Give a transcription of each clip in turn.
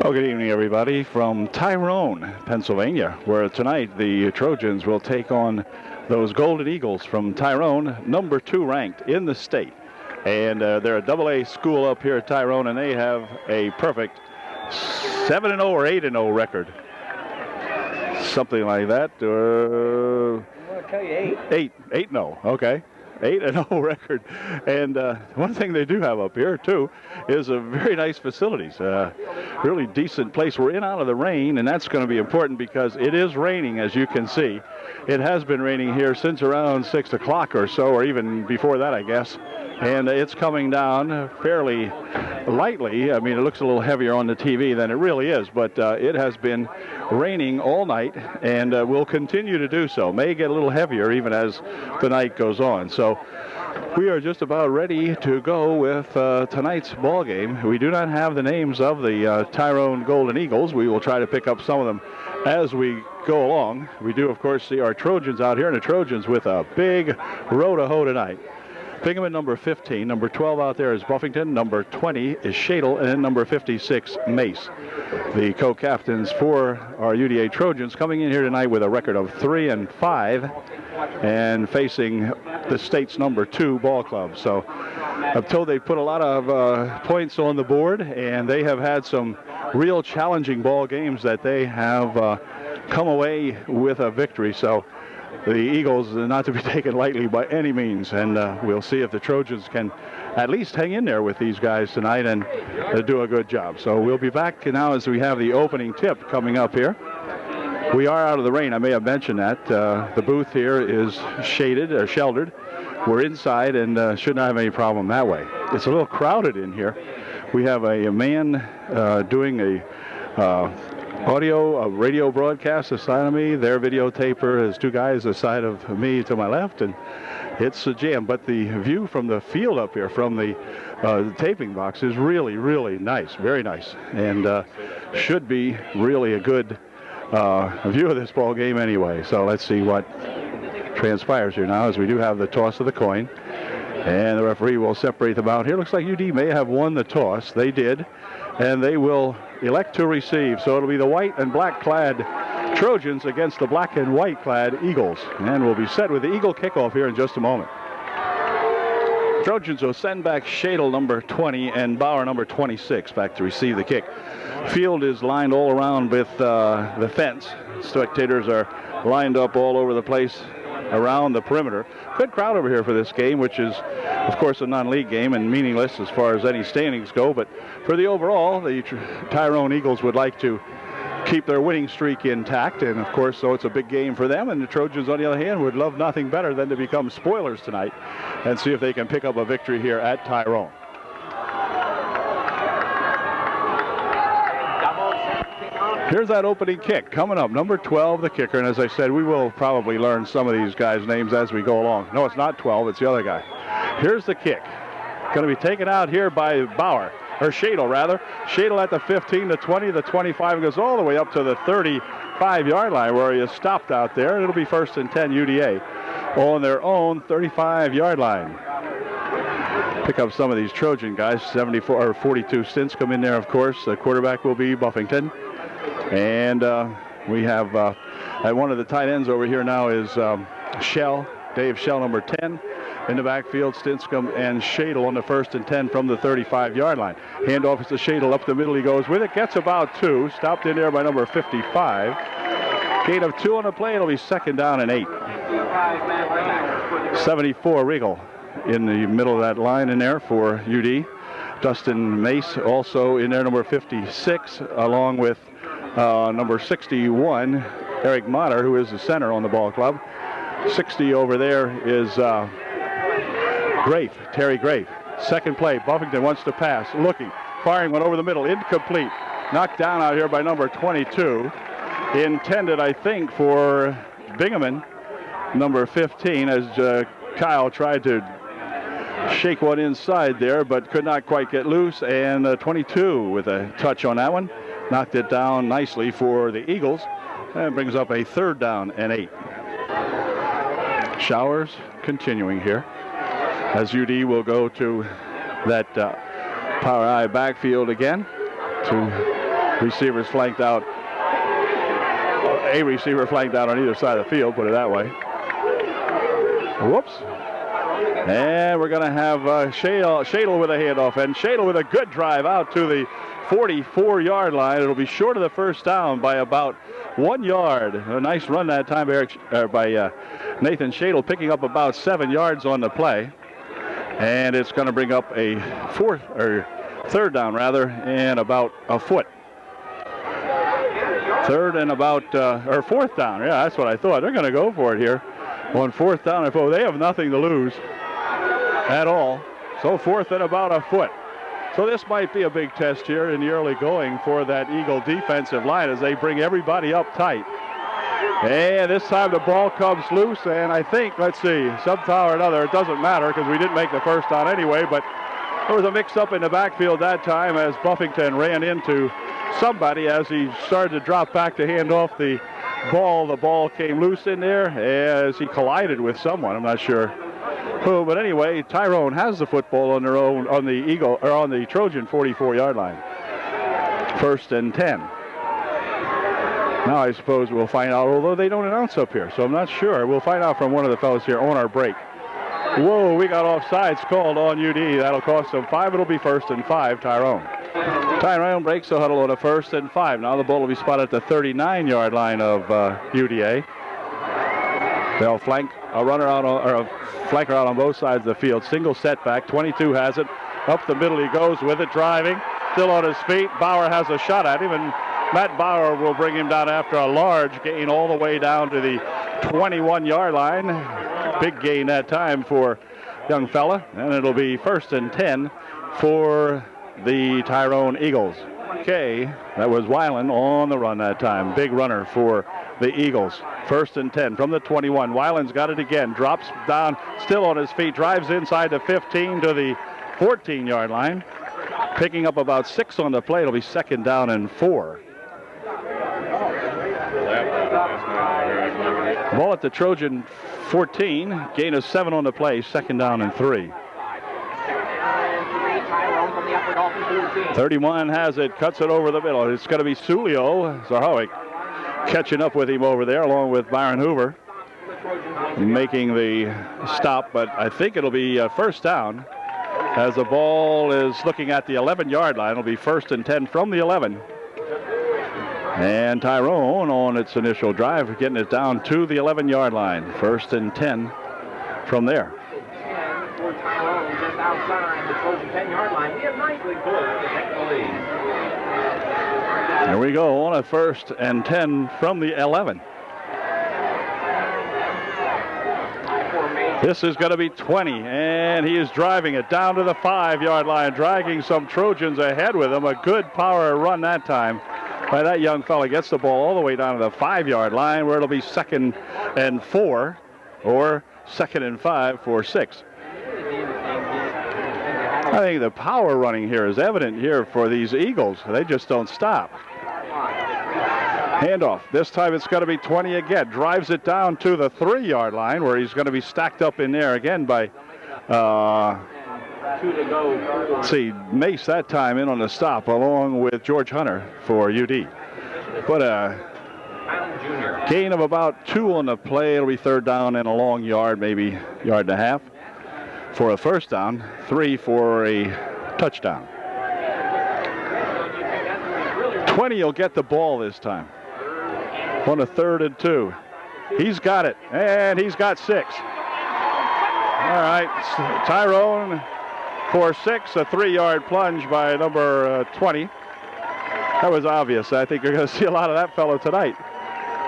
Well, good evening, everybody, from Tyrone, Pennsylvania, where tonight the Trojans will take on those Golden Eagles from Tyrone, number 2 ranked in the state. And they're a AA school up here at Tyrone, and they have a perfect 7-0 or 8-0 record. Something like that. I'll tell you 8-0, okay. 8-0 record. And one thing they do have up here, too, is a very nice facilities. Really decent place. We're in out of the rain, and that's going to be important because it is raining, as you can see. It has been raining here since around 6 o'clock or so, or even before that, I guess. And it's coming down fairly lightly. I mean, it looks a little heavier on the TV than it really is, but it has been raining all night and will continue to do so. May get a little heavier even as the night goes on. So we are just about ready to go with tonight's ball game. We do not have the names of the Tyrone Golden Eagles. We will try to pick up some of them as we go along. We do, of course, see our Trojans out here, and the Trojans with a big row to hoe tonight. Bingham number 15, number 12 out there is Buffington, number 20 is Shadle, and then number 56, Mace. The co-captains for our UDA Trojans coming in here tonight with a record of 3-5 and facing the state's number 2 ball club. So I'm told they put a lot of points on the board, and they have had some real challenging ball games that they have come away with a victory. So the Eagles are not to be taken lightly by any means, and we'll see if the Trojans can at least hang in there with these guys tonight and do a good job. So we'll be back now as we have the opening tip coming up here. We are out of the rain. I may have mentioned that. The booth here is shaded or sheltered. We're inside and should not have any problem that way. It's a little crowded in here. We have a man doing a radio broadcast aside of me. Their videotaper is 2 guys aside of me to my left, and it's a jam. But the view from the field up here, from the taping box, is really, really nice, very nice, and should be really a good view of this ball game anyway. So let's see what transpires here now, as we do have the toss of the coin, and the referee will separate them out here. Looks like UD may have won the toss. They did, and they will elect to receive. So it'll be the white and black clad Trojans against the black and white clad Eagles. And we'll be set with the Eagle kickoff here in just a moment. Trojans will send back Shadle, number 20, and Bauer, number 26, back to receive the kick. Field is lined all around with the fence. Spectators are lined up all over the place around the perimeter. Good crowd over here for this game, which is, of course, a non-league game and meaningless as far as any standings go. But for the overall, the Tyrone Eagles would like to keep their winning streak intact, and of course, so it's a big game for them. And the Trojans, on the other hand, would love nothing better than to become spoilers tonight and see if they can pick up a victory here at Tyrone. Here's that opening kick coming up. Number 12, the kicker. And as I said, we will probably learn some of these guys' names as we go along. No, it's not 12. It's the other guy. Here's the kick. Going to be taken out here by Bauer, or Shadle, rather. Shadle at the 15, the 20, the 25, goes all the way up to the 35-yard line where he is stopped out there. And it'll be 1st and 10 UDA on their own 35-yard line. Pick up some of these Trojan guys. 74 or 42 stints come in there, of course. The quarterback will be Buffington. And we have one of the tight ends over here now is Shell, Dave Shell, number 10. In the backfield, Stinscomb and Shadle on the 1st and 10 from the 35-yard line. Handoff is to Shadle. Up the middle he goes with it. Gets about 2. Stopped in there by number 55. Gain of 2 on the play. It'll be 2nd down and 8. 74 Regal in the middle of that line in there for UD. Dustin Mace also in there, number 56, along with number 61, Eric Motter, who is the center on the ball club. 60 over there is Grafe, Terry Grafe. Second play, Buffington wants to pass, looking, firing one over the middle, incomplete. Knocked down out here by number 22. Intended, I think, for Bingham, number 15, as Kyle tried to shake one inside there, but could not quite get loose. And 22 with a touch on that one. Knocked it down nicely for the Eagles. That brings up a 3rd down and 8. Showers continuing here as UD will go to that power I backfield again to Receivers flanked out. A receiver flanked out on either side of the field, put it that way. Whoops. And we're going to have Shadle with a handoff, and Shadle with a good drive out to the 44-yard line. It'll be short of the first down by about 1 yard. A nice run that time by Nathan Shadle, picking up about 7 yards on the play. And it's going to bring up a third down, and about a foot. Third and about, or fourth down. Yeah, that's what I thought. They're going to go for it here on fourth down. They have nothing to lose at all. So fourth and about a foot. So this might be a big test here in the early going for that Eagle defensive line as they bring everybody up tight. And this time the ball comes loose, and I think, let's see, somehow or another, it doesn't matter because we didn't make the first down anyway, but there was a mix-up in the backfield that time as Buffington ran into somebody as he started to drop back to hand off the ball. The ball came loose in there as he collided with someone. I'm not sure who, but anyway, Tyrone has the football on their own, on the Trojan 44-yard line. First and 10. Now I suppose we'll find out, although they don't announce up here, so I'm not sure. We'll find out from one of the fellows here on our break. Whoa, we got offsides called on UD. That'll cost them 5. It'll be first and 5, Tyrone. Tyrone breaks the huddle on a first and 5. Now the ball will be spotted at the 39-yard line of UDA. They'll flank a runner out, or a flanker out on both sides of the field. Single setback. 22 has it. Up the middle he goes with it, driving. Still on his feet. Bauer has a shot at him, and Matt Bauer will bring him down after a large gain all the way down to the 21-yard line. Big gain that time for young fella, and it'll be first and 10 for the Tyrone Eagles. Okay, that was Weiland on the run that time. Big runner for the Eagles. First and 10 from the 21. Weiland's got it again. Drops down, still on his feet. Drives inside the 15 to the 14-yard line. Picking up about 6 on the play. It'll be second down and 4. Ball at the Trojan 14. Gain of 7 on the play. Second down and 3. 31 has it, cuts it over the middle. It's going to be Sulio Zahowick catching up with him over there, along with Byron Hoover, making the stop. But I think it'll be first down as the ball is looking at the 11-yard line. It'll be first and 10 from the 11. And Tyrone on its initial drive, getting it down to the 11-yard line. First and 10 from there. For Tyrone, just outside the Trojan 10-yard line. We have nicely pulled to take the lead. There we go on a first and 10 from the 11. This is going to be 20, and he is driving it down to the 5-yard line, dragging some Trojans ahead with him. A good power run that time by that young fella. Gets the ball all the way down to the 5-yard line, where it'll be second and 4 or second and 5 for 6. I think the power running here is evident here for these Eagles. They just don't stop. Handoff. This time it's going to be 20 again. Drives it down to the 3-yard line, where he's going to be stacked up in there again by, let's see, Mace that time in on the stop, along with George Hunter for UD. But a gain of about 2 on the play. It'll be third down and a long yard, maybe yard and a half for a first down, 3 for a touchdown. 20 will get the ball this time on a 3rd and 2. He's got it, and he's got 6. All right, Tyrone for 6, a 3-yard plunge by number 20. That was obvious. I think you're going to see a lot of that fellow tonight.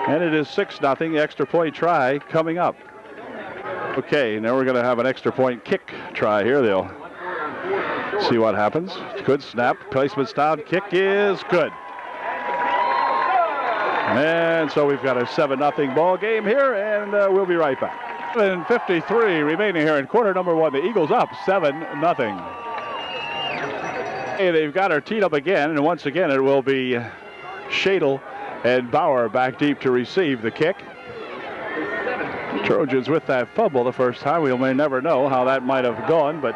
And it is 6-0, extra point try coming up. Okay, now we're going to have an extra point kick try here. They'll see what happens. Good snap, placement's down, kick is good. And so we've got a 7-0 ball game here, and we'll be right back. 7:53 remaining here in quarter number 1. The Eagles up 7-0. Hey, they've got her teed up again, and once again it will be Shadle and Bauer back deep to receive the kick. Trojans with that fumble the first time. We may never know how that might have gone, but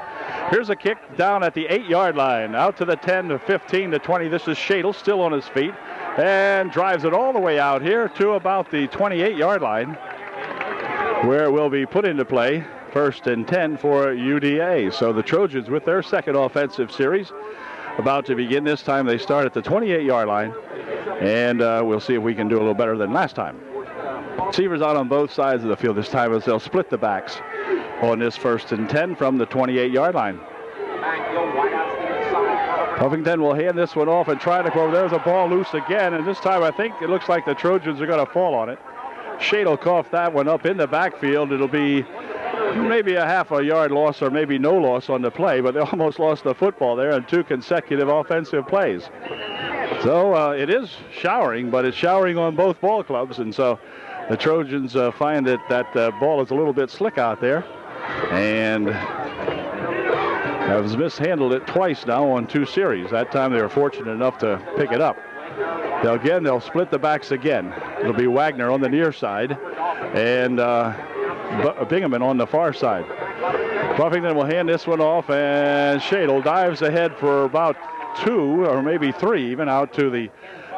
here's a kick down at the 8-yard line, out to the 10, to 15, to 20. This is Shadle still on his feet and drives it all the way out here to about the 28-yard line, where it will be put into play. 1st and 10 for UDA. So the Trojans with their second offensive series about to begin. This time they start at the 28-yard line, and we'll see if we can do a little better than last time. Receivers out on both sides of the field this time as they'll split the backs on this 1st and 10 from the 28-yard line. Huffington will hand this one off and try to go. There's a ball loose again, and this time I think it looks like the Trojans are going to fall on it. Shadle coughed that one up in the backfield. It'll be maybe a half a yard loss or maybe no loss on the play, but they almost lost the football there in 2 consecutive offensive plays. So it is showering, but it's showering on both ball clubs, and so the Trojans find that ball is a little bit slick out there and have mishandled it twice now on 2 series. That time they were fortunate enough to pick it up. They'll split the backs again. It'll be Wagner on the near side and Bingaman on the far side. Buffington will hand this one off, and Shadle dives ahead for about 2 or maybe 3 even out to the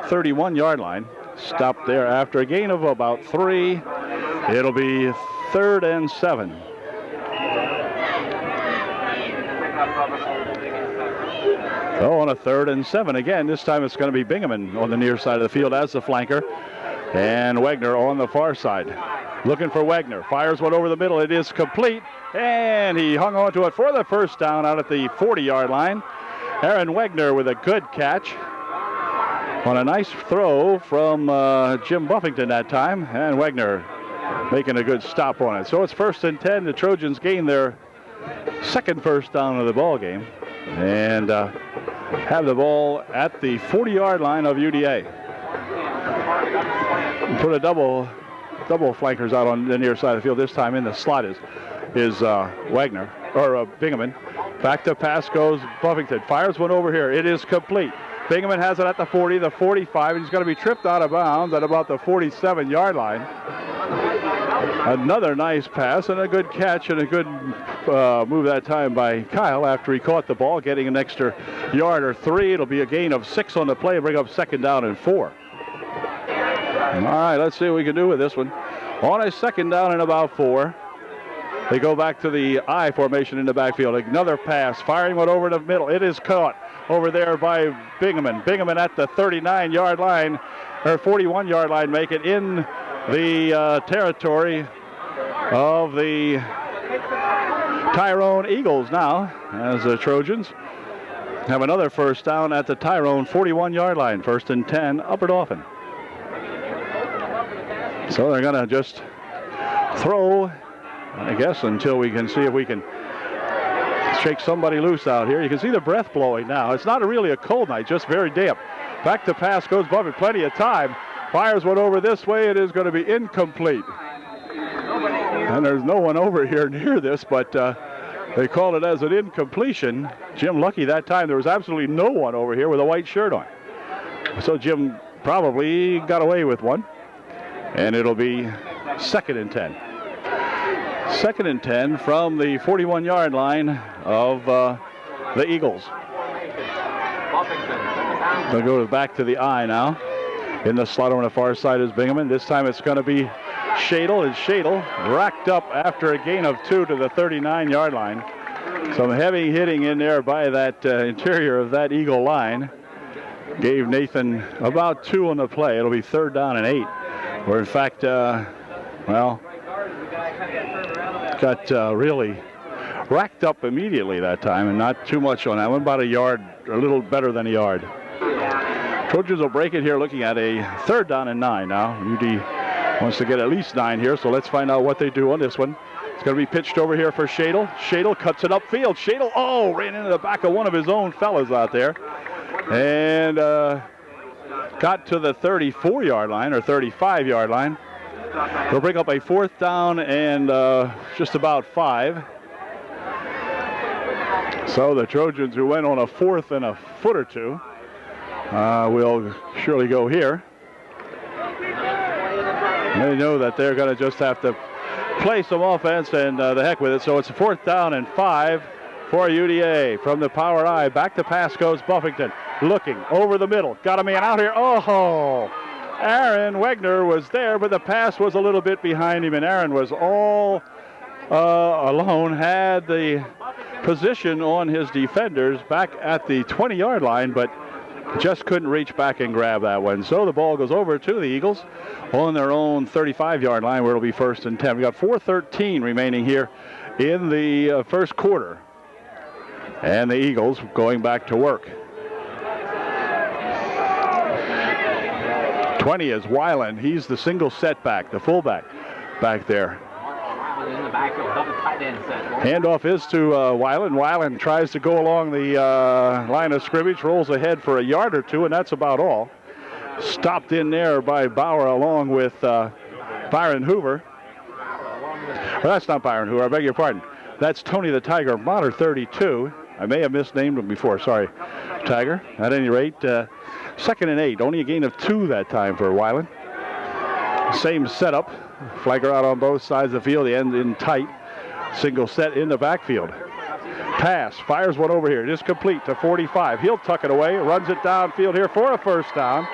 31-yard line. Stopped there after a gain of about 3. It'll be 3rd and 7. So on a 3rd and 7 again, this time it's going to be Bingaman on the near side of the field as the flanker, and Wagner on the far side. Looking for Wagner, fires one over the middle. It is complete, and he hung on to it for the first down out at the 40-yard line. Aaron Wagner with a good catch on a nice throw from Jim Buffington that time, and Wagner making a good stop on it. So it's 1st and 10. The Trojans gain their second first down of the ball game and have the ball at the 40-yard line of UDA. Put a double flankers out on the near side of the field. This time in the slot is Wagner, or Bingaman. Back to pass goes Buffington. Fires one over here. It is complete. Bingaman has it at the 40, the 45, and he's going to be tripped out of bounds at about the 47-yard line. Another nice pass and a good catch and a good move that time by Kyle after he caught the ball, getting an extra yard or 3. It'll be a gain of 6 on the play, bring up 2nd down and 4. All right, let's see what we can do with this one. On a 2nd down and about 4. They go back to the I formation in the backfield. Another pass, firing one over the middle. It is caught over there by Bingaman. Bingaman at the 39-yard line, or 41-yard line, make it in the territory of the Tyrone Eagles now, as the Trojans have another first down at the Tyrone 41-yard line. 1st and 10, Upper Dauphin. So they're going to just throw, I guess, until we can see if we can shake somebody loose out here. You can see the breath blowing now. It's not really a cold night, just very damp. Back to pass goes Buffett, plenty of time. Fires one over this way. It is going to be incomplete. And there's no one over here near this, but they called it as an incompletion. Jim lucky that time. There was absolutely no one over here with a white shirt on. So Jim probably got away with one. And it'll be 2nd and 10. 2nd and 10 from the 41-yard line of the Eagles. They'll go back to the I now. In the slot on the far side is Bingaman. This time it's going to be Shadle, and Shadle racked up after a gain of 2 to the 39-yard line. Some heavy hitting in there by that interior of that Eagle line. Gave Nathan about 2 on the play. It'll be 3rd down and 8. Where in fact, got really racked up immediately that time, and not too much on that one, about a yard, a little better than a yard. Trojans will break it here looking at a 3rd down and 9 now. UD wants to get at least 9 here, so let's find out what they do on this one. It's going to be pitched over here for Shadle. Shadle cuts it upfield. Shadle, ran into the back of one of his own fellas out there. And got to the 34-yard line or 35-yard line. They'll bring up a 4th down and just about 5. So the Trojans, who went on a 4th and a foot or 2, will surely go here. They know that they're going to just have to play some offense and the heck with it. So it's a 4th down and 5 for UDA. From the power I, back to pass goes Buffington. Looking over the middle. Got a man out here. Oh! Aaron Wegner was there, but the pass was a little bit behind him, and Aaron was all alone, had the position on his defenders back at the 20-yard line, but just couldn't reach back and grab that one. So the ball goes over to the Eagles on their own 35-yard line, where it'll be 1st and 10. We got 4:13 remaining here in the first quarter, and the Eagles going back to work. 20 is Weiland. He's the single setback, the fullback back there. Handoff is to Weiland. Weiland tries to go along the line of scrimmage, rolls ahead for a yard or two, and that's about all. Stopped in there by Bauer along with Byron Hoover. Well, that's not Byron Hoover, I beg your pardon. That's Tony the Tiger Motter, 32. I may have misnamed him before, sorry, Tiger. At any rate, 2nd and 8, only a gain of 2 that time for Weiland. Same setup, flagger out on both sides of the field, the end in tight. Single set in the backfield. Pass, fires one over here. It is complete to 45. He'll tuck it away, runs it downfield here for a 1st down.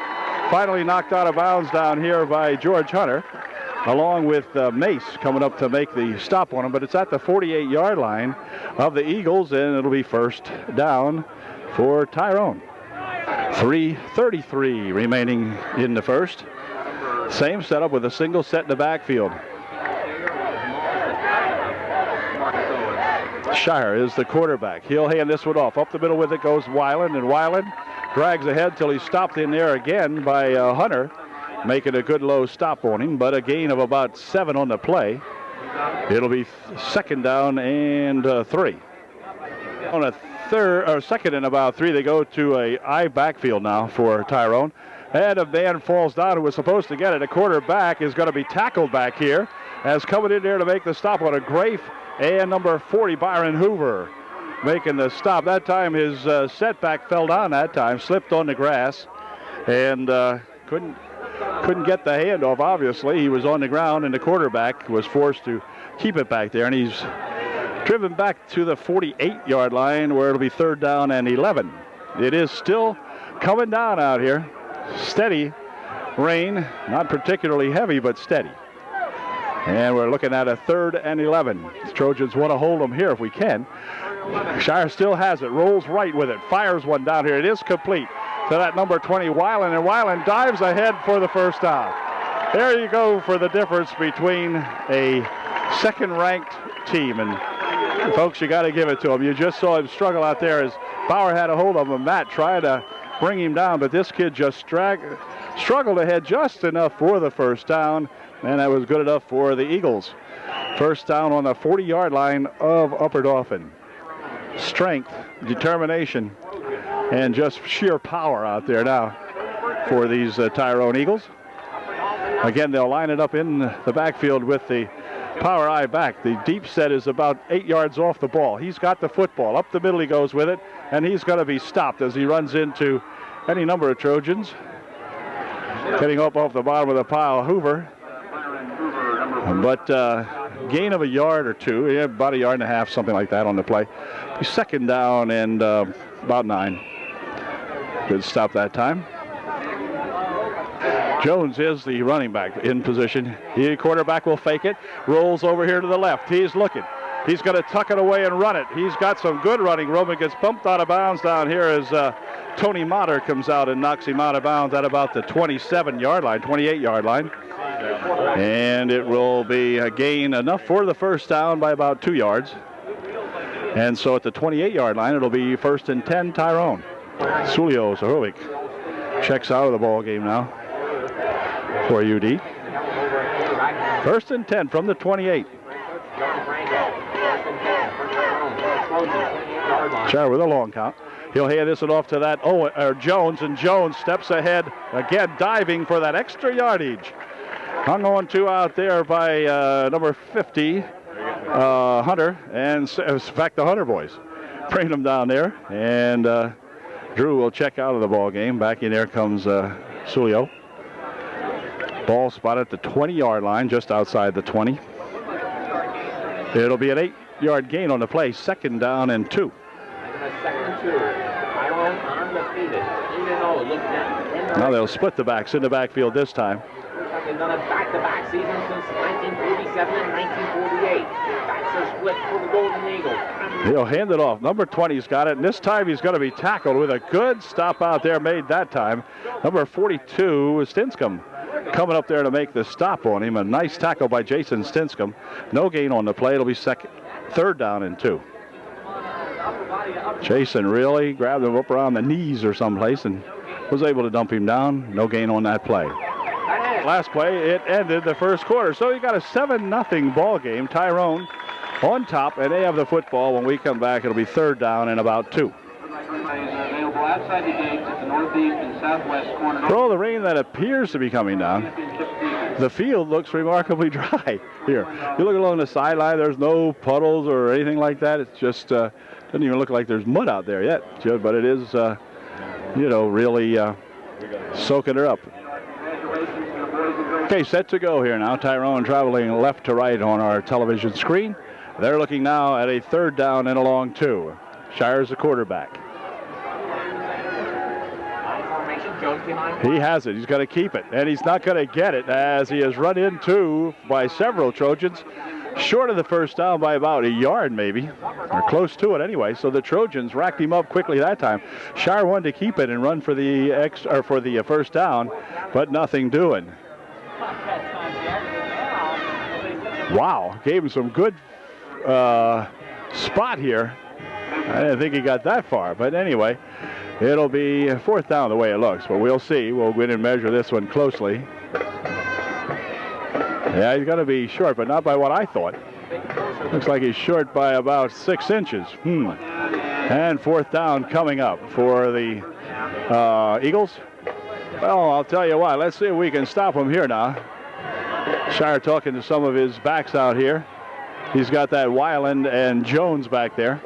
Finally knocked out of bounds down here by George Hunter, along with Mace coming up to make the stop on him. But it's at the 48-yard line of the Eagles, and it'll be 1st down for Tyrone. 3:33 remaining in the first. Same setup with a single set in the backfield. Shire is the quarterback. He'll hand this one off. Up the middle with it goes Weiland, and Weiland drags ahead till he's stopped in there again by Hunter, making a good low stop on him, but a gain of about 7 on the play. It'll be 2nd down and 3. On a 2nd and about 3, they go to a I backfield now for Tyrone. And a man falls down who was supposed to get it. A quarterback is going to be tackled back here, as coming in there to make the stop on a Grafe, and number 40, Byron Hoover, making the stop. That time his setback fell down that time, slipped on the grass, and couldn't get the handoff, obviously. He was on the ground, and the quarterback was forced to keep it back there, and he's driven back to the 48-yard line, where it'll be 3rd down and 11. It is still coming down out here. Steady rain, not particularly heavy, but steady. And we're looking at a 3rd and 11. The Trojans want to hold them here if we can. Shire still has it, rolls right with it, fires one down here. It is complete to that number 20, Weiland, and Weiland dives ahead for the 1st down. There you go for the difference between a 2nd-ranked team. And folks, you got to give it to him. You just saw him struggle out there as Bauer had a hold of him. Matt tried to bring him down, but this kid just struggled ahead just enough for the 1st down, and that was good enough for the Eagles. 1st down on the 40-yard line of Upper Dauphin. Strength, determination, and just sheer power out there now for these Tyrone Eagles. Again, they'll line it up in the backfield with the power I back. The deep set is about 8 yards off the ball. He's got the football. Up the middle he goes with it, and he's going to be stopped as he runs into any number of Trojans. Getting up off the bottom of the pile, Hoover. But gain of a yard or 2, yeah, about a yard and a half, something like that on the play. 2nd down and about 9. Good stop that time. Jones is the running back in position. The quarterback will fake it, rolls over here to the left. He's looking. He's going to tuck it away and run it. He's got some good running room. It gets bumped out of bounds down here as Tony Motter comes out and knocks him out of bounds at about the 27-yard line, 28-yard line. And it will be a gain enough for the 1st down by about 2 yards. And so at the 28-yard line, it'll be 1st and 10, Tyrone. Sulio Zahovic checks out of the ball game now for UD. 1st and 10 from the 28. Shire with a long count. He'll hand this one off to that Jones, and Jones steps ahead again, diving for that extra yardage. Hung on to out there by number 50, Hunter, and in fact the Hunter boys bring him down there, and Drew will check out of the ball game. Back in there comes Sulio. Ball spotted at the 20-yard line, just outside the 20. It'll be an 8-yard gain on the play, 2nd down and 2. Second and 2. Tyrone undefeated. 3-0. Look at Now they'll split the backs in the backfield this time. They've done a back-to-back season since 1947 and 1948. Backs are split for the Golden Eagles. He'll hand it off. Number 20's got it, and this time he's going to be tackled with a good stop out there made that time. Number 42, Stinscomb, coming up there to make the stop on him. A nice tackle by Jason Stinscomb. No gain on the play. It'll be 3rd down and 2. Jason really grabbed him up around the knees or someplace and was able to dump him down. No gain on that play. Last play, it ended the first quarter. So you got a 7-0 ball game. Tyrone on top, and they have the football. When we come back, it'll be 3rd down and about 2. Available outside the gates at the northeast and southwest corner. For all the rain that appears to be coming down, the field looks remarkably dry here. You look along the sideline, there's no puddles or anything like that. It's just doesn't even look like there's mud out there yet, Judd, but it is, really soaking her up. Okay, set to go here now. Tyrone traveling left to right on our television screen. They're looking now at a 3rd down and a long 2. Shire's the quarterback. He has it. He's going to keep it, and he's not going to get it as he is run into by several Trojans, short of the first down by about a yard maybe, or close to it anyway. So the Trojans racked him up quickly that time. Shire wanted to keep it and run for the first down, but nothing doing. Wow, gave him some good spot here. I didn't think he got that far, but anyway, it'll be 4th down the way it looks, but we'll see. We'll go in and measure this one closely. Yeah, he's going to be short, but not by what I thought. Looks like he's short by about 6 inches. And 4th down coming up for the Eagles. Well, I'll tell you what. Let's see if we can stop him here now. Shire talking to some of his backs out here. He's got that Weiland and Jones back there.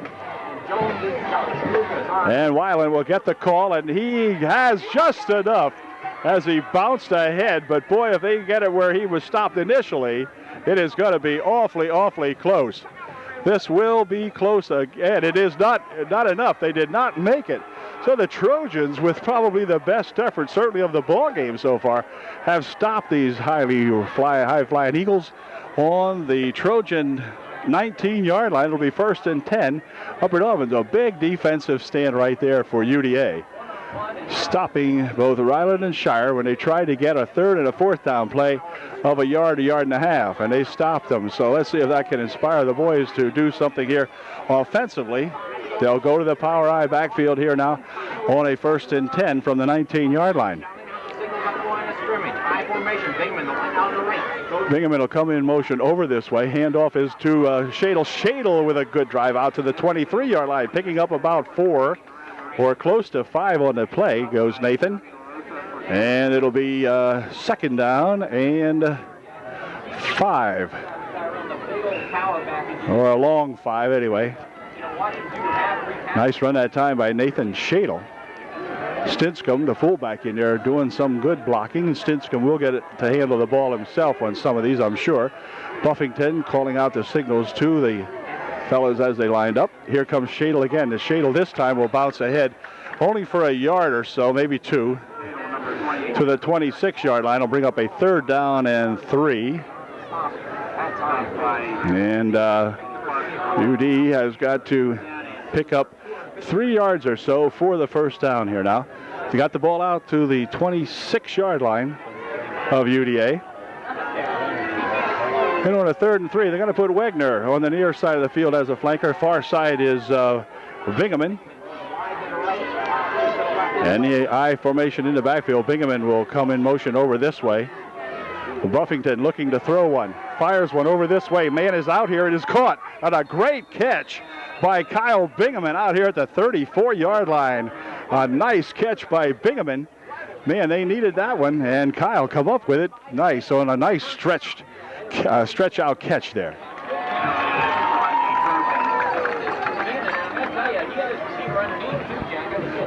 And Weiland will get the call, and he has just enough as he bounced ahead. But boy, if they get it where he was stopped initially, it is going to be awfully, awfully close. This will be close again. It is not enough. They did not make it. So the Trojans, with probably the best effort, certainly of the ball game so far, have stopped these high-flying Eagles on the Trojan 19-yard line. It'll be 1st and 10. Upper Dolphins, a big defensive stand right there for UDA, stopping both Ryland and Shire when they tried to get a 3rd and a 4th down play of a yard and a half, and they stopped them. So let's see if that can inspire the boys to do something here offensively. They'll go to the power I backfield here now on a 1st and 10 from the 19-yard line. Bingaman will come in motion over this way. Handoff is to Shadle. Shadle with a good drive out to the 23-yard line, picking up about 4 or close to 5 on the play goes Nathan. And it'll be 2nd down and 5. Or a long 5 anyway. Nice run that time by Nathan Shadle. Stinscomb, the fullback in there, doing some good blocking. Stinscomb will get it to handle the ball himself on some of these, I'm sure. Buffington calling out the signals to the fellas as they lined up. Here comes Shadle again. The Shadle this time will bounce ahead only for a yard or so, maybe 2, to the 26-yard line. Will bring up a 3rd down and 3. And UD has got to pick up 3 yards or so for the first down here now. They got the ball out to the 26-yard line of UDA. And on a 3rd and 3, they're going to put Wegner on the near side of the field as a flanker. Far side is Bingaman. And the I formation in the backfield. Bingaman will come in motion over this way. Buffington looking to throw one. Fires one over this way. Man is out here. It is caught. And a great catch by Kyle Bingaman out here at the 34-yard line. A nice catch by Bingaman. Man, they needed that one, and Kyle come up with it. Nice, on a nice stretch out catch there.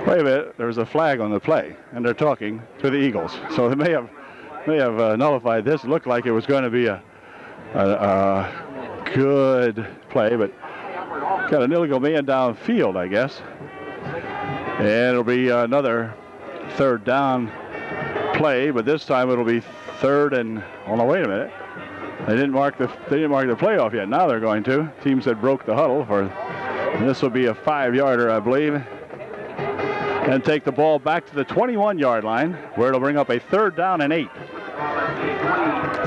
Wait a minute, there's a flag on the play, and they're talking to the Eagles. So they may have nullified this. It looked like it was going to be a good play, but got an illegal man downfield, I guess. And it'll be another third down play, but this time it'll be third and, oh no, wait a minute. They didn't mark the play off yet. Now they're going to. Teams that broke the huddle for, this will be a 5-yarder, I believe. And take the ball back to the 21-yard line, where it'll bring up a 3rd down and 8.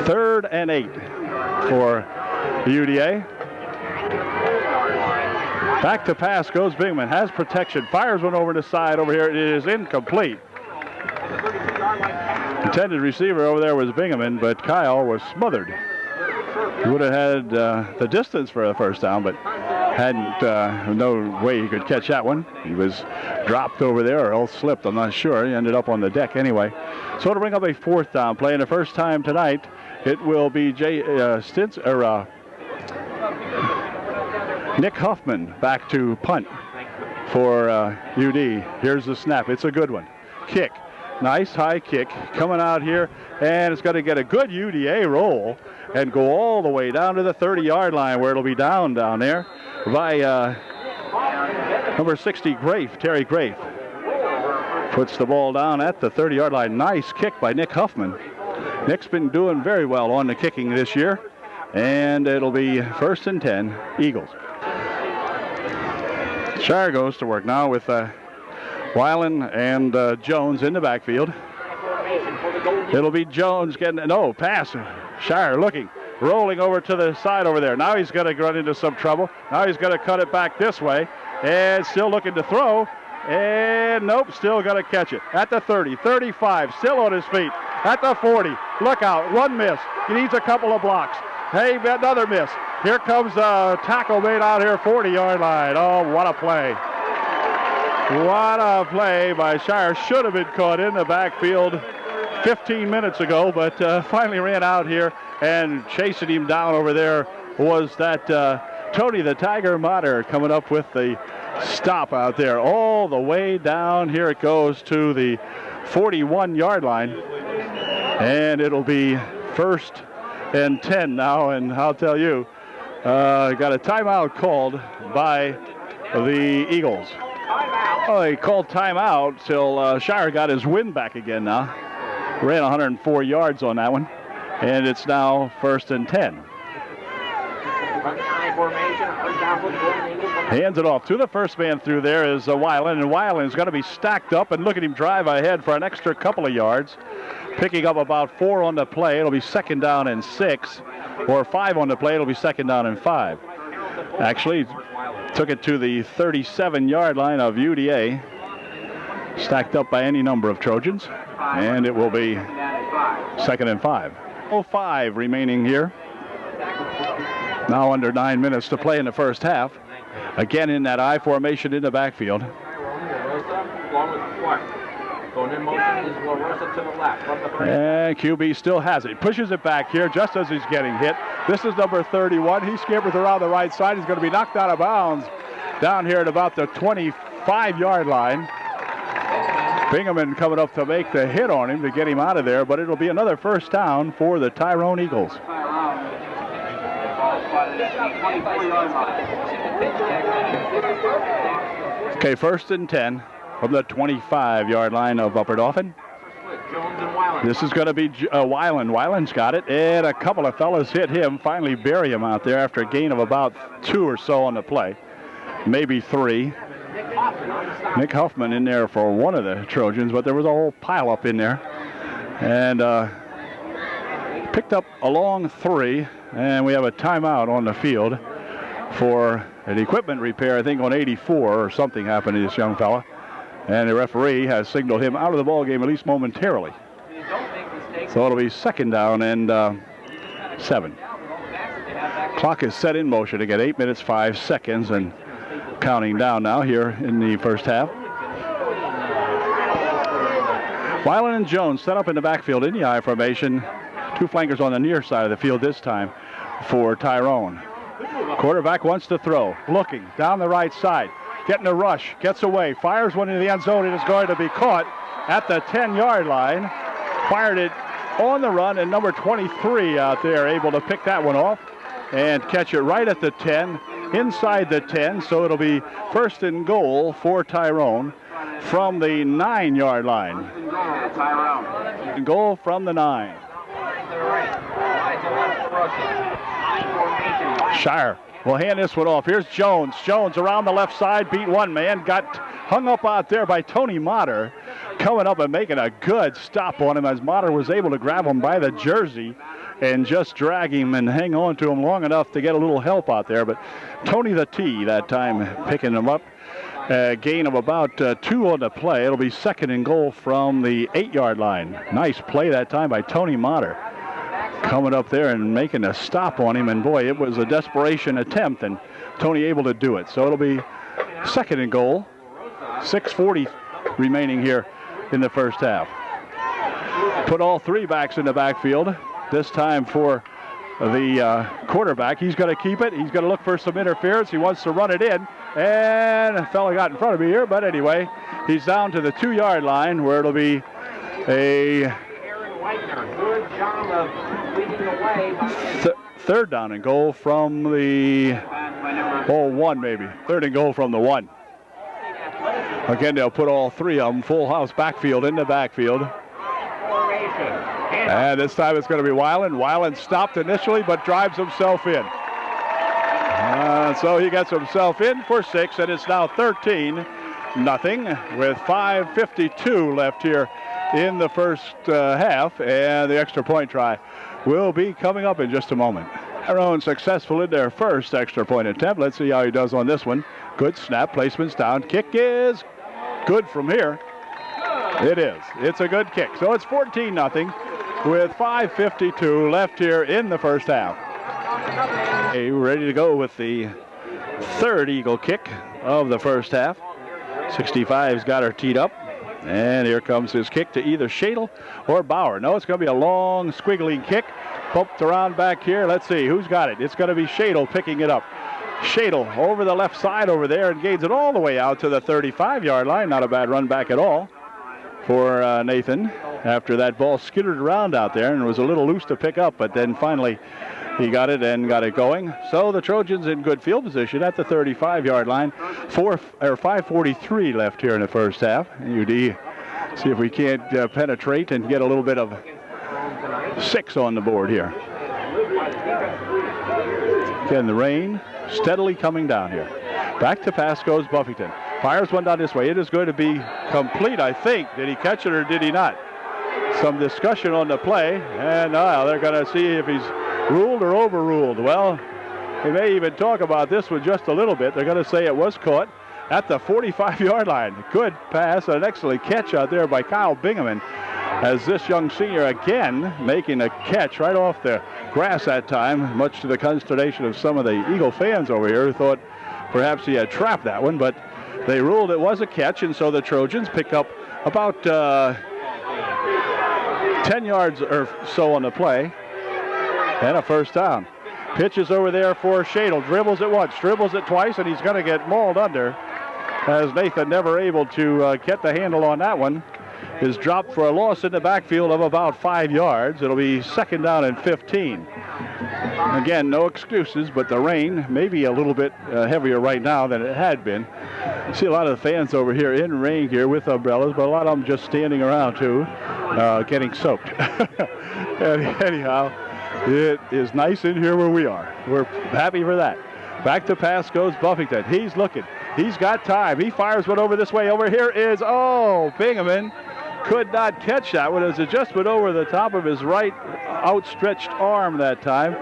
3rd and 8 for UDA. Back to pass goes Bingaman. Has protection. Fires one over the side over here. It is incomplete. Intended receiver over there was Bingaman, but Kyle was smothered. He would have had the distance for a first down, but hadn't no way he could catch that one. He was dropped over there or else slipped. I'm not sure. He ended up on the deck anyway. So it'll bring up a 4th down play, and the first time tonight it will be Nick Huffman back to punt for UD. Here's the snap. It's a good one. Kick. Nice high kick coming out here, and it's going to get a good UDA roll and go all the way down to the 30-yard line, where it'll be down there by number 60, Terry Grafe. Puts the ball down at the 30-yard line. Nice kick by Nick Huffman. Nick's been doing very well on the kicking this year, and it'll be 1st and 10, Eagles. Shire goes to work now with Weiland and Jones in the backfield. It'll be Jones getting, no, pass. Shire looking, rolling over to the side over there. Now he's going to run into some trouble. Now he's going to cut it back this way, and still looking to throw. And nope, still got to catch it. At the 30, 35, still on his feet. At the 40, look out, one miss. He needs a couple of blocks. Hey, another miss. Here comes a tackle made out here, 40-yard line. Oh, what a play. What a play by Shire. Should have been caught in the backfield 15 minutes ago, but finally ran out here, and chasing him down over there was that Tony the Tiger Motter coming up with the stop out there. All the way down. Here it goes to the 41-yard line, and it'll be 1st and 10 now, and I'll tell you, got a timeout called by the Eagles. Oh, they called timeout till Shire got his wind back again now. Ran 104 yards on that one, and it's now 1st and 10. Hands it off to the first man through there is Weiland, and Weiland's going to be stacked up, and look at him drive ahead for an extra couple of yards, picking up about 4 on the play. It'll be 2nd down and 6, or 5 on the play. It'll be 2nd down and 5. Actually, took it to the 37-yard line of UDA, stacked up by any number of Trojans, and it will be 2nd and 5. 5 remaining here. Now under 9 minutes to play in the first half. Again in that I formation in the backfield. And QB still has it. He pushes it back here just as he's getting hit. This is number 31. He scampers around the right side. He's going to be knocked out of bounds down here at about the 25-yard line. Bingaman coming up to make the hit on him to get him out of there, but it'll be another first down for the Tyrone Eagles. Okay, 1st and 10 from the 25-yard line of Upper Dauphin. This is going to be Weiland. Weiland's got it, and a couple of fellas hit him, finally bury him out there after a gain of about 2 or so on the play, maybe 3. Nick Huffman in there for one of the Trojans, but there was a whole pile up in there. And picked up a long 3, and we have a timeout on the field for an equipment repair, I think on 84 or something happened to this young fella. And the referee has signaled him out of the ball game at least momentarily. So it'll be 2nd down and 7. Clock is set in motion again, 8 minutes, 5 seconds, and counting down now here in the first half. Weiland and Jones set up in the backfield in the I formation. 2 flankers on the near side of the field this time for Tyrone. Quarterback wants to throw, looking down the right side, getting a rush, gets away, fires one into the end zone. It is going to be caught at the 10-yard line. Fired it on the run, and number 23 out there able to pick that one off. and catch it right at the 10, inside the 10. So it'll be first and goal for Tyrone from the 9-yard line. Goal from the 9. Shire will hand this one off. Here's Jones. Jones around the left side, beat one man, got hung up out there by Tony Motter, coming up and making a good stop on him as Motter was able to grab him by the jersey and just drag him and hang on to him long enough to get a little help out there. But Tony the T that time picking him up. Gain of about 2 on the play. It'll be second and goal from the 8-yard line. Nice play that time by Tony Motter, coming up there and making a stop on him. And boy, it was a desperation attempt, and Tony able to do it. So it'll be second and goal. 6:40 remaining here in the first half. Put all 3 backs in the backfield. This time for the quarterback. He's going to keep it. He's going to look for some interference. He wants to run it in. And a fella got in front of me here. But anyway, he's down to the 2-yard line where it'll be a third down and goal from the 1 maybe. Third and goal from the 1. Again, they'll put all 3 of them full house backfield in the backfield. And this time it's going to be Weiland. Weiland stopped initially, but drives himself in. So he gets himself in for 6, and it's now 13-0 with 5:52 left here in the first half, and the extra point try will be coming up in just a moment. Tyrone successful in their first extra point attempt. Let's see how he does on this one. Good snap, placement's down. Kick is good from here. It is. It's a good kick. So it's 14-0 with 5:52 left here in the first half. Okay, we're ready to go with the third Eagle kick of the first half. 65's got her teed up. And here comes his kick to either Shadle or Bauer. No, it's going to be a long, squiggly kick. Bumped around back here. Let's see who's got it. It's going to be Shadle picking it up. Shadle over the left side over there and gains it all the way out to the 35-yard line. Not a bad run back at all for Nathan after that ball skittered around out there and was a little loose to pick up, but then finally he got it and got it going. So the Trojans in good field position at the 35-yard line. 5:43 left here in the first half. UD see if we can't penetrate and get a little bit of 6 on the board here. Again, the rain steadily coming down here. Back to pass goes Buffington. Fires one down this way. It is going to be complete, I think. Did he catch it or did he not? Some discussion on the play, and they're going to see if he's ruled or overruled. Well, they may even talk about this one just a little bit. They're going to say it was caught at the 45-yard line. Good pass, an excellent catch out there by Kyle Bingaman, as this young senior again making a catch right off the grass that time, much to the consternation of some of the Eagle fans over here who thought perhaps he had trapped that one, but they ruled it was a catch, and so the Trojans pick up about 10 yards or so on the play and a first down. Pitches over there for Shadle, dribbles it once, dribbles it twice, and he's going to get mauled under as Nathan never able to get the handle on that one. Is dropped for a loss in the backfield of about 5 yards. It'll be second down and 15. Again, no excuses, but the rain may be a little bit heavier right now than it had been. See a lot of the fans over here in rain here with umbrellas, but a lot of them just standing around too, getting soaked. Anyhow, it is nice in here where we are. We're happy for that. Back to pass goes Buffington. He's looking. He's got time. He fires one over this way. Over here is, Bingaman could not catch that one as it just went over the top of his right outstretched arm that time.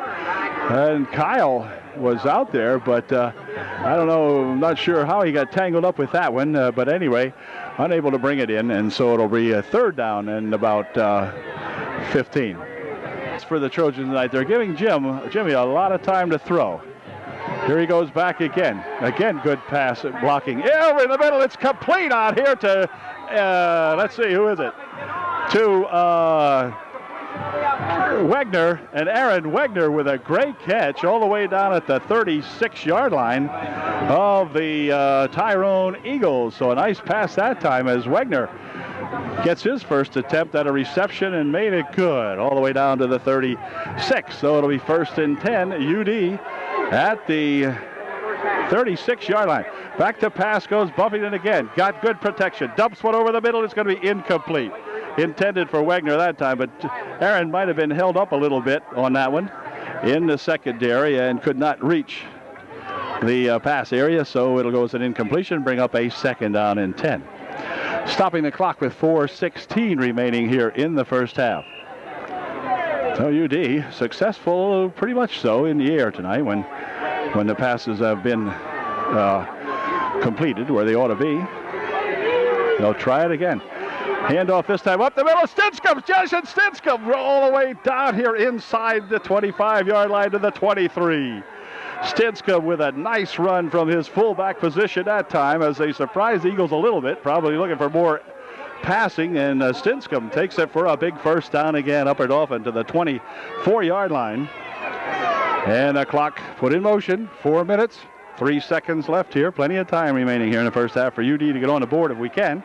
And Kyle was out there, but I don't know, I'm not sure how he got tangled up with that one. But anyway, unable to bring it in, and so it'll be a third down and about 15. For the Trojans tonight, they're giving Jimmy a lot of time to throw. Here he goes back again. Again, good pass blocking. Over in the middle, it's complete out here to, let's see, who is it? To Wegner, and Aaron Wegner with a great catch all the way down at the 36-yard line of the Tyrone Eagles. So a nice pass that time as Wegner gets his first attempt at a reception and made it good all the way down to the 36. So it'll be 1st and 10, UD at the 36-yard line. Back to pass goes Buffington again. Got good protection. Dumps one over the middle. It's going to be incomplete. Intended for Wagner that time, but Aaron might have been held up a little bit on that one in the secondary and could not reach the pass area, so it'll go as an incompletion, bring up a 2nd down and 10. Stopping the clock with 4:16 remaining here in the first half. So UD successful, pretty much so, in the air tonight when the passes have been completed where they ought to be. They'll try it again. Handoff this time up the middle. Stinskam, Jason Stinskam, all the way down here inside the 25-yard line to the 23. Stinskam with a nice run from his fullback position that time as they surprised the Eagles a little bit, probably looking for more passing, and Stinskam takes it for a big 1st down again, Upper Dauphin to the 24-yard line. And the clock put in motion, 4 minutes, 3 seconds left here. Plenty of time remaining here in the first half for UD to get on the board if we can.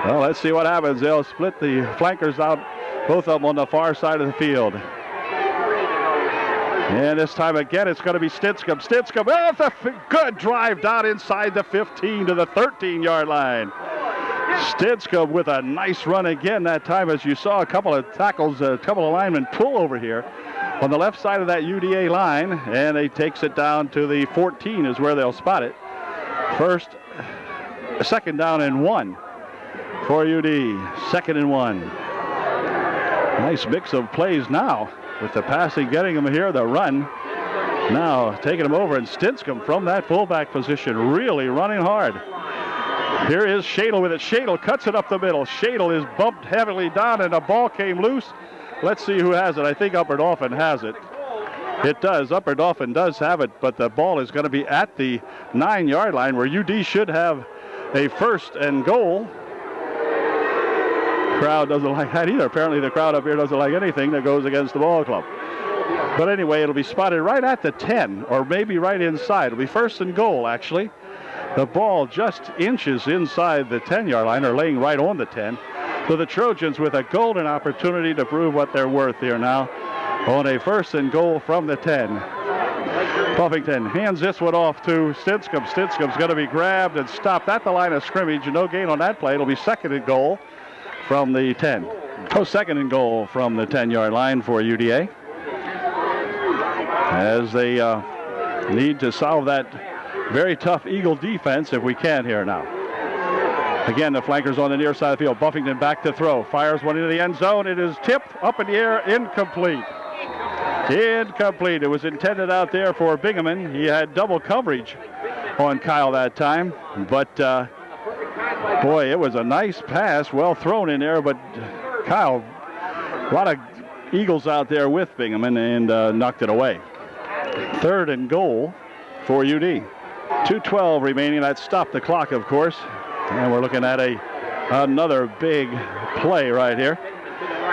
Well, let's see what happens. They'll split the flankers out, both of them on the far side of the field. And this time again, it's going to be Stinskam. Stinskam, oh, it's a good drive down inside the 15 to the 13-yard line. Stinskam with a nice run again that time, as you saw a couple of tackles, a couple of linemen pull over here on the left side of that UDA line, and he takes it down to the 14 is where they'll spot it. 2nd down and 1 for UD. 2nd and 1. Nice mix of plays now with the passing getting him here, the run now taking him over, and Stinskam from that fullback position really running hard. Here is Shadle with it. Shadle cuts it up the middle. Shadle is bumped heavily down, and the ball came loose. Let's see who has it. I think Upper Dauphin has it. It does. Upper Dauphin does have it, but the ball is going to be at the 9-yard line where UD should have a 1st and goal. Crowd doesn't like that either. Apparently the crowd up here doesn't like anything that goes against the ball club. But anyway, it'll be spotted right at the 10, or maybe right inside. It'll be 1st and goal, actually. The ball just inches inside the 10-yard line, or laying right on the 10. So the Trojans with a golden opportunity to prove what they're worth here now on a 1st and goal from the 10. Buffington hands this one off to Stinskam. Stinskam's going to be grabbed and stopped at the line of scrimmage. No gain on that play. It'll be 2nd and goal from the 10. Oh, 2nd and goal from the 10-yard line for UDA, as they need to solve that very tough Eagle defense if we can here now. Again, the flankers on the near side of the field. Buffington back to throw. Fires one into the end zone. It is tipped up in the air. Incomplete. Incomplete. It was intended out there for Bingaman. He had double coverage on Kyle that time. But, boy, it was a nice pass. Well thrown in there. But Kyle, a lot of Eagles out there with Bingaman and knocked it away. 3rd and goal for UD. 2:12 remaining. That stopped the clock, of course. And we're looking at another big play right here.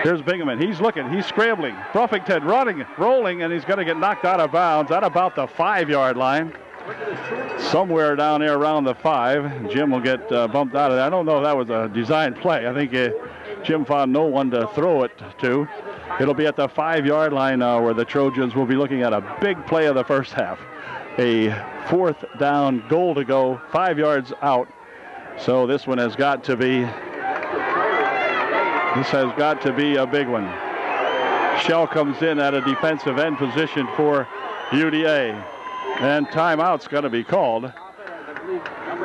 Here's Bingaman. He's looking. He's scrambling. Buffington running, rolling, and he's going to get knocked out of bounds at about the 5-yard line. Somewhere down there around the 5. Jim will get bumped out of that. I don't know if that was a design play. I think Jim found no one to throw it to. It'll be at the 5-yard line where the Trojans will be looking at a big play of the first half. A 4th down, goal to go, 5 yards out. So this one has got to be a big one. Shell comes in at a defensive end position for UDA. And timeout's going to be called.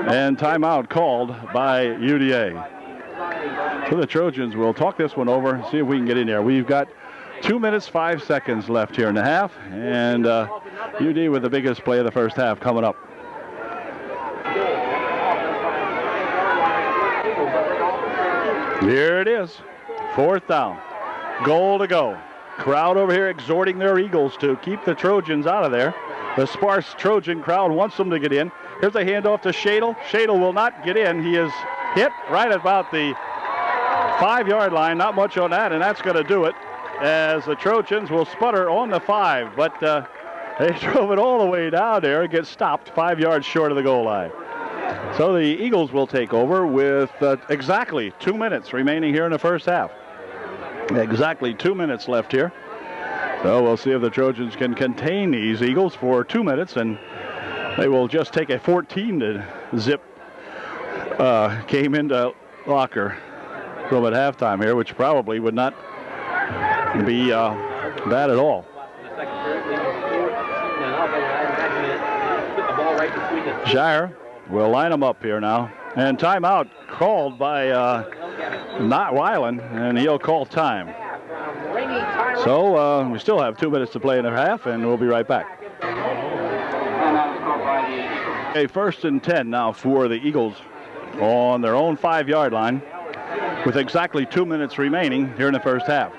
And timeout called by UDA. So the Trojans will talk this one over, see if we can get in there. We've got 2 minutes, 5 seconds left here in the half. And UD with the biggest play of the first half coming up. Here it is. 4th down. Goal to go. Crowd over here exhorting their Eagles to keep the Trojans out of there. The sparse Trojan crowd wants them to get in. Here's a handoff to Shadle. Shadle will not get in. He is hit right about the 5-yard line. Not much on that, and that's going to do it, as the Trojans will sputter on the 5. But they drove it all the way down there and get stopped 5 yards short of the goal line. So the Eagles will take over with exactly 2 minutes remaining here in the first half. Exactly 2 minutes left here. So we'll see if the Trojans can contain these Eagles for 2 minutes, and they will just take a 14 to zip game into locker room at halftime here, which probably would not be bad at all. Shire will line them up here now. And timeout called by not Weiland, and he'll call time. So we still have 2 minutes to play in the half, and we'll be right back. Okay, 1st and 10 now for the Eagles on their own 5-yard line with exactly 2 minutes remaining here in the first half.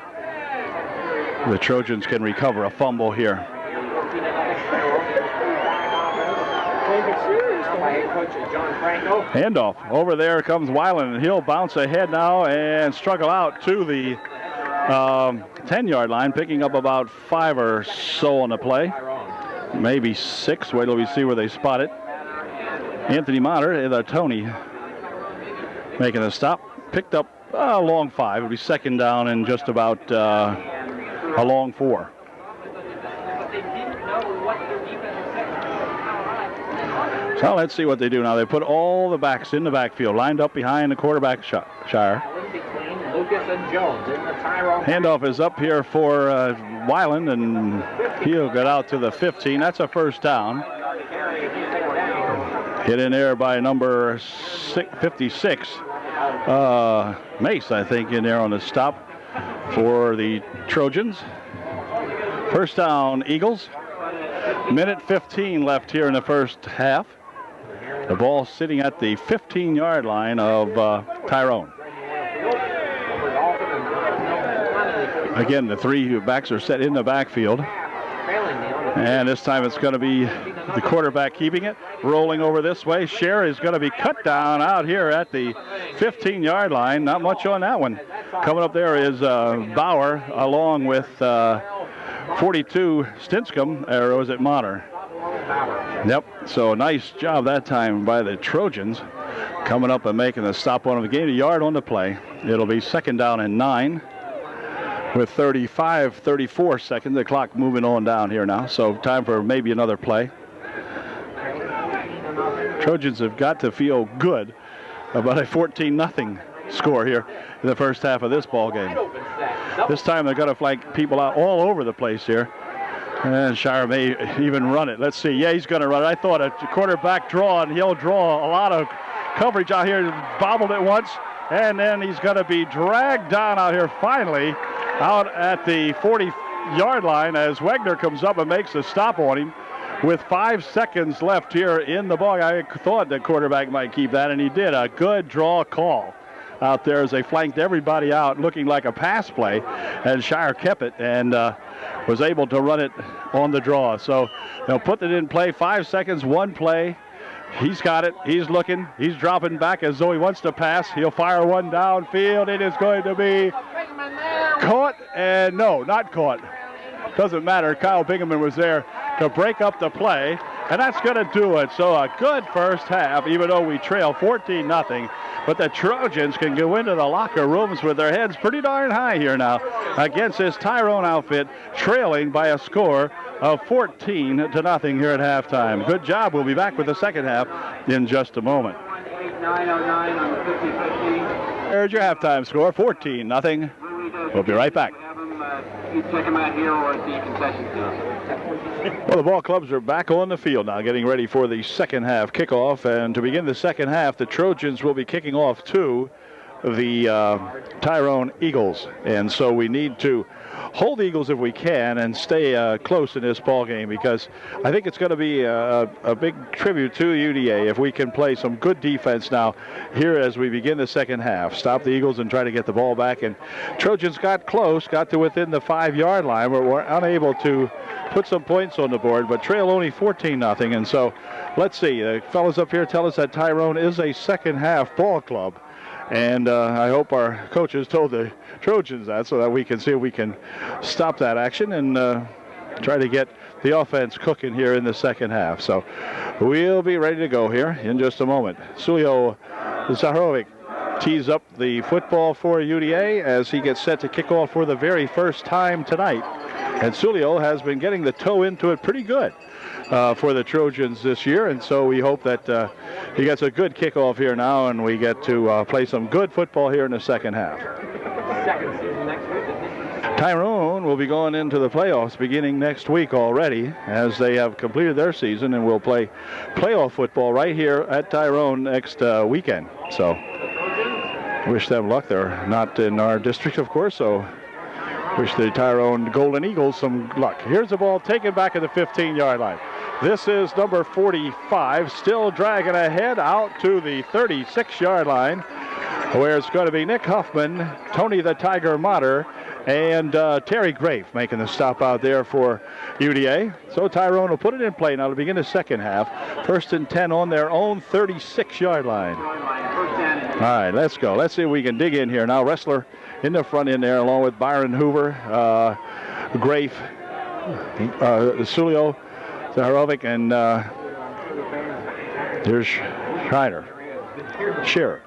The Trojans can recover a fumble here. Handoff. Over there comes Weiland, and he'll bounce ahead now and struggle out to the 10-yard line, picking up about 5 or so on the play. Maybe 6. Wait till we see where they spot it. Anthony Motter and Tony making a stop. Picked up a long 5. It'll be 2nd down and just about a long 4. So let's see what they do now. They put all the backs in the backfield, lined up behind the quarterback, Shire. Handoff is up here for Weiland, and he'll get out to the 15. That's a 1st down. Hit in there by number 56. Mace, I think, in there on the stop for the Trojans. 1st down, Eagles. Minute 15 left here in the first half. The ball sitting at the 15-yard line of Tyrone. Again, the 3 backs are set in the backfield. And this time it's going to be the quarterback keeping it. Rolling over this way. Scher is going to be cut down out here at the 15-yard line. Not much on that one. Coming up there is Bauer along with 42 Stinscomb, or was it Motter? Yep, so nice job that time by the Trojans. Coming up and making the stop on them. Gain a yard on the play. It'll be 2nd down and 9 with 34 seconds. The clock moving on down here now, so time for maybe another play. Trojans have got to feel good about a 14-0 score here in the first half of this ball game. This time they're going to flank people out all over the place here. And Shire may even run it. Let's see. Yeah, he's going to run it. I thought a quarterback draw, and he'll draw a lot of coverage out here. Bobbled it once, and then he's going to be dragged down out here finally out at the 40-yard line as Wegner comes up and makes a stop on him with 5 seconds left here in the ball. I thought the quarterback might keep that, and he did. A good draw call out there as they flanked everybody out, looking like a pass play, and Shire kept it and was able to run it on the draw. So they'll put it in play. 5 seconds, 1 play. He's got it. He's looking. He's dropping back as though he wants to pass. He'll fire one downfield. It is going to be caught, and no, not caught. Doesn't matter. Kyle Bingaman was there to break up the play, and that's going to do it. So a good first half, even though we trail 14-0. But the Trojans can go into the locker rooms with their heads pretty darn high here now against this Tyrone outfit, trailing by a score of 14-0 here at halftime. Good job. We'll be back with the second half in just a moment. There's your halftime score, 14-0. We'll be right back. Well, the ball clubs are back on the field now, getting ready for the second half kickoff. And to begin the second half, the Trojans will be kicking off to the Tyrone Eagles. And so we need to hold the Eagles if we can and stay close in this ball game, because I think it's going to be a big tribute to UDA if we can play some good defense now here as we begin the second half. Stop the Eagles and try to get the ball back. And Trojans got close, got to within the 5-yard line, but were unable to put some points on the board, but trail only 14-0. And so let's see. The fellas up here tell us that Tyrone is a second half ball club. And I hope our coaches told the Trojans that so that we can see if we can stop that action and try to get the offense cooking here in the second half. So we'll be ready to go here in just a moment. Sulio Zaharovic tees up the football for UDA as he gets set to kick off for the very first time tonight. And Sulio has been getting the toe into it pretty good for the Trojans this year, and so we hope that he gets a good kickoff here now, and we get to play some good football here in the second half. Tyrone will be going into the playoffs beginning next week already, as they have completed their season and will play playoff football right here at Tyrone next weekend. So wish them luck. They're not in our district, of course, so wish the Tyrone Golden Eagles some luck. Here's the ball taken back at the 15-yard line. This is number 45, still dragging ahead out to the 36-yard line, where it's going to be Nick Huffman, Tony the Tiger Motter, and Terry Grafe making the stop out there for UDA. So Tyrone will put it in play now to begin the second half. 1st and 10 on their own 36-yard line. All right, let's go. Let's see if we can dig in here. Now Wrestler in the front end there, along with Byron Hoover, Grafe, Sulio Zaharovic, and here's Schreiner. Shearer.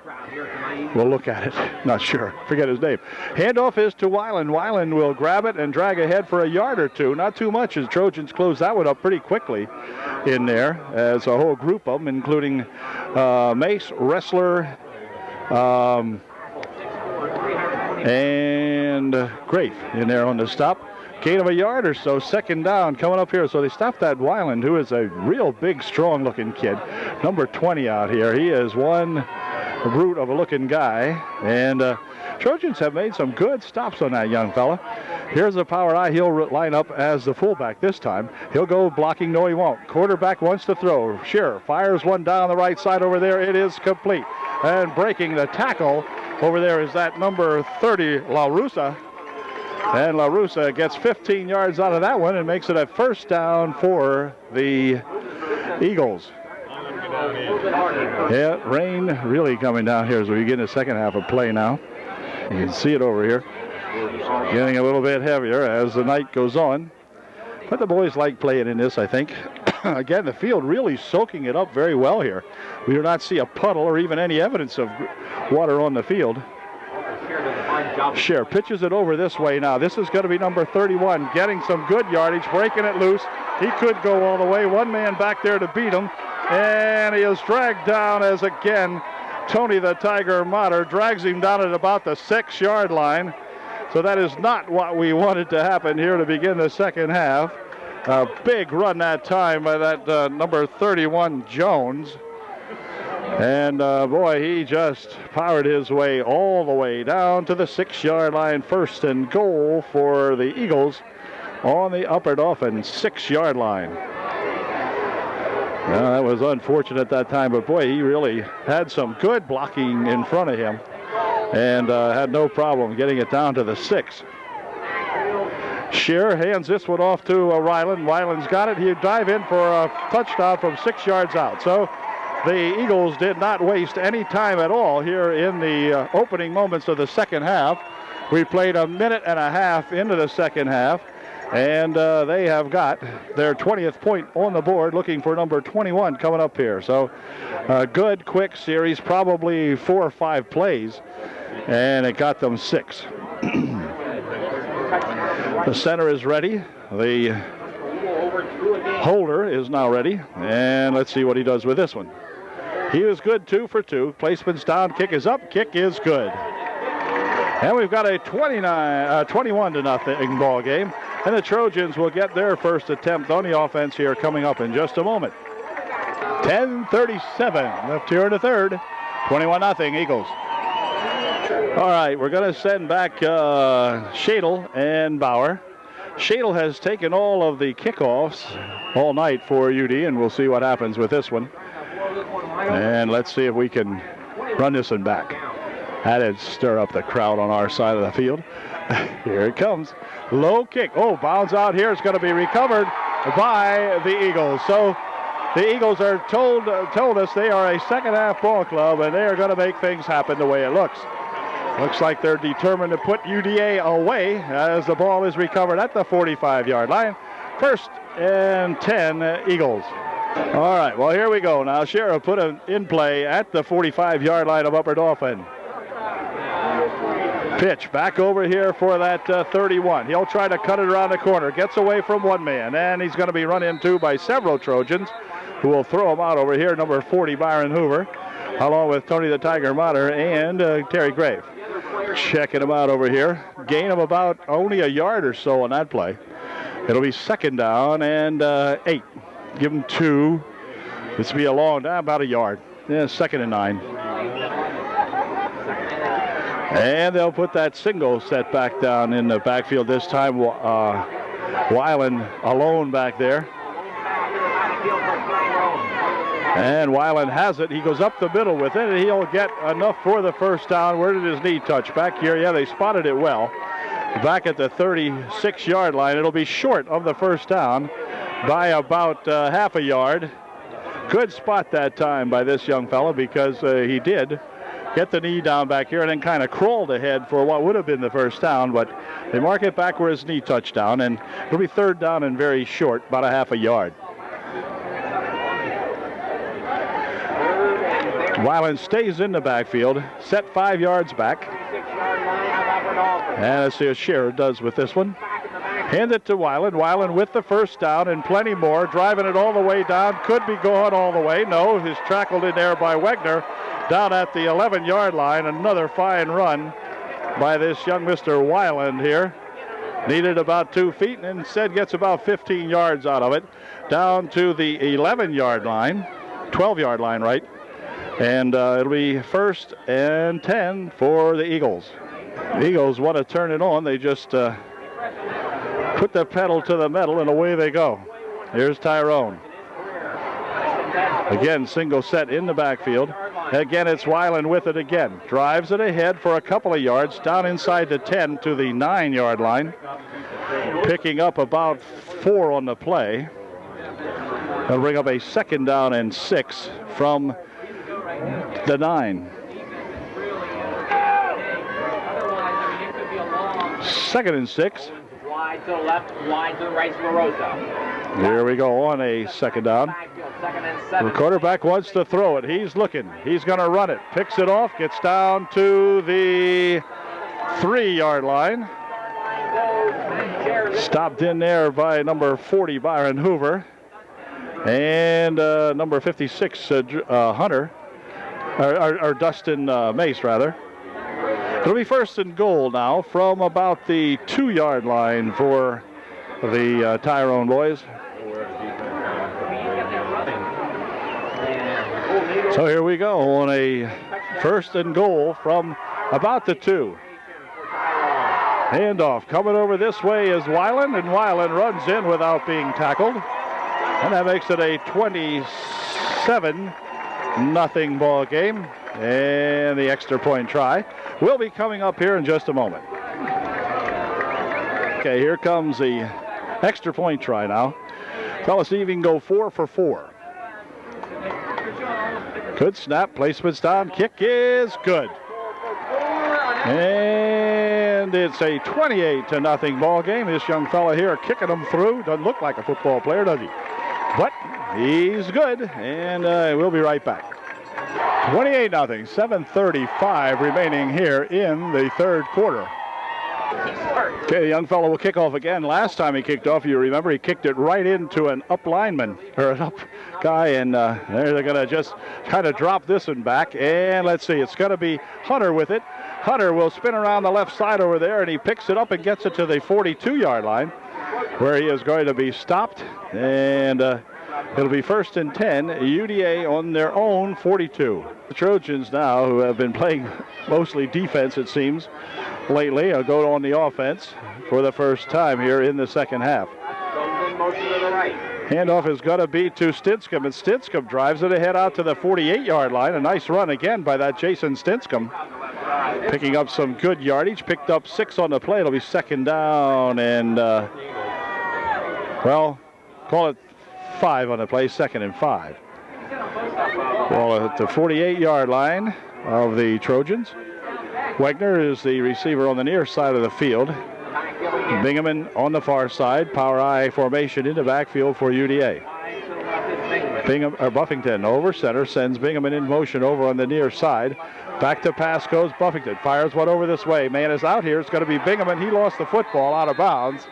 We'll look at it. Not sure. Forget his name. Handoff is to Weiland. Weiland will grab it and drag ahead for a yard or two. Not too much, as Trojans close that one up pretty quickly in there, as a whole group of them, including Mace, Wrestler, and Grafe in there on the stop. Gain of a yard or so, second down coming up here. So they stopped that Weiland, who is a real big, strong-looking kid. Number 20 out here. He is one brute of a looking guy. And Trojans have made some good stops on that young fella. Here's a power eye. He'll line up as the fullback this time. He'll go blocking. No, he won't. Quarterback wants to throw. Shearer fires one down the right side over there. It is complete. And breaking the tackle over there is that number 30, La Russa. And La Russa gets 15 yards out of that one and makes it a first down for the Eagles. Yeah, rain really coming down here as we get in the second half of play now. You can see it over here. Getting a little bit heavier as the night goes on. But the boys like playing in this, I think. Again, the field really soaking it up very well here. We do not see a puddle or even any evidence of water on the field. Shearer pitches it over this way now. This is going to be number 31, getting some good yardage, breaking it loose. He could go all the way. One man back there to beat him. And he is dragged down as, again, Tony the Tiger Motter drags him down at about the 6-yard line. So that is not what we wanted to happen here to begin the second half. A big run that time by that number 31, Jones. And boy, he just powered his way all the way down to the 6-yard line. First and goal for the Eagles on the Upper Dauphin 6-yard line. Well, that was unfortunate at that time, but boy, he really had some good blocking in front of him and had no problem getting it down to the 6. Shearer hands this one off to Ryland. Ryland's got it. He'll dive in for a touchdown from 6 yards out. So the Eagles did not waste any time at all here in the opening moments of the second half. We played a minute and a half into the second half, and they have got their 20th point on the board, looking for number 21 coming up here. So a good, quick series, probably 4 or 5 plays, and it got them 6. The center is ready. The holder is now ready, and let's see what he does with this one. He is good, 2 for 2. Placement's down, kick is up, kick is good. And we've got a 21-0 ball game, and the Trojans will get their first attempt on the offense here coming up in just a moment. 10:37 left here in the third. 21-0 Eagles. All right, we're going to send back Shadle and Bauer. Shadle has taken all of the kickoffs all night for UD, and we'll see what happens with this one. And let's see if we can run this one back. That'd stir up the crowd on our side of the field. Here it comes. Low kick. Oh, bounds out here. It's going to be recovered by the Eagles. So the Eagles are told us they are a second-half ball club, and they are going to make things happen the way it looks. Looks like they're determined to put UDA away as the ball is recovered at the 45-yard line First and 10, Eagles. All right, well, here we go. Now, Sheriff put him in play at the 45-yard line of Upper Dauphin. Pitch back over here for that 31. He'll try to cut it around the corner. Gets away from one man, and he's going to be run into by several Trojans who will throw him out over here. Number 40, Byron Hoover, along with Tony the Tiger Motter and Terry Grave. Checking him out over here. Gain of about only a yard or so on that play. It'll be second down and 8. Give him 2. This will be a long down, about a yard. Yeah, second and 9. And they'll put that single set back down in the backfield this time. Weiland alone back there. And Weiland has it. He goes up the middle with it, and he'll get enough for the first down. Where did his knee touch? Back here, yeah, they spotted it well. Back at the 36-yard line. It'll be short of the first down by about half a yard. Good spot that time by this young fella, because he did get the knee down back here and then kind of crawled ahead for what would have been the first down, but they mark it back where his knee touched down, and it'll be third down and very short, about a half a yard. Weiland stays in the backfield, set 5 yards back. And let's see what Shearer does with this one. Hand it to Weiland. Weiland with the first down and plenty more, driving it all the way down. Could be going all the way. No, he's tackled in there by Wegner down at the 11-yard line. Another fine run by this young Mr. Weiland here. Needed about 2 feet and instead gets about 15 yards out of it. Down to the 11-yard line, 12-yard line, right? And it'll be first and 10 for the Eagles. The Eagles want to turn it on. They just put the pedal to the metal and away they go. Here's Tyrone. Again, single set in the backfield. Again, it's Weiland with it again. Drives it ahead for a couple of yards, down inside the 10 to the 9-yard line. Picking up about 4 on the play. They'll bring up a second down and 6 from the 9. Second and 6. Wide to the left, wide to the right, LaRosa. Here we go on a second down. The quarterback wants to throw it. He's looking. He's going to run it. Picks it off. Gets down to the 3-yard line. Stopped in there by number 40, Byron Hoover. And number 56, Hunter. Or Dustin Mace, rather. It'll be first and goal now from about the 2-yard line for the Tyrone boys. So here we go on a first and goal from about the 2. Handoff coming over this way is Weiland, and Weiland runs in without being tackled. And that makes it a 27-0 ball game. And the extra point try will be coming up here in just a moment. Okay, here comes the extra point try now. Fellas, see if he can go 4 for 4. Good snap, placement's down, kick is good. And it's a 28-0 ball game. This young fella here kicking them through. Doesn't look like a football player, does he? But he's good, and we'll be right back. 28-0, 7:35 remaining here in the third quarter. Okay, the young fellow will kick off again. Last time he kicked off, you remember, he kicked it right into an up lineman, or an up guy, and they're going to just kind of drop this one back. And let's see, it's going to be Hunter with it. Hunter will spin around the left side over there, and he picks it up and gets it to the 42-yard line, where he is going to be stopped. And it'll be first and 10, UDA on their own 42. The Trojans now, who have been playing mostly defense, it seems, lately, will go on the offense for the first time here in the second half. Handoff is going to be to Stinscomb, and Stinscomb drives it ahead out to the 48-yard line. A nice run again by that Jason Stinscomb, picking up some good yardage. Picked up 6 on the play. It'll be second down and, well, call it 5 on the play, second and 5. Well, at the 48-yard line of the Trojans. Wegner is the receiver on the near side of the field. Bingaman on the far side. Power I formation into backfield for UDA. Buffington over center, sends Bingaman in motion over on the near side. Back to pass goes Buffington. Fires one over this way. Man is out here. It's going to be Bingaman. He lost the football out of bounds.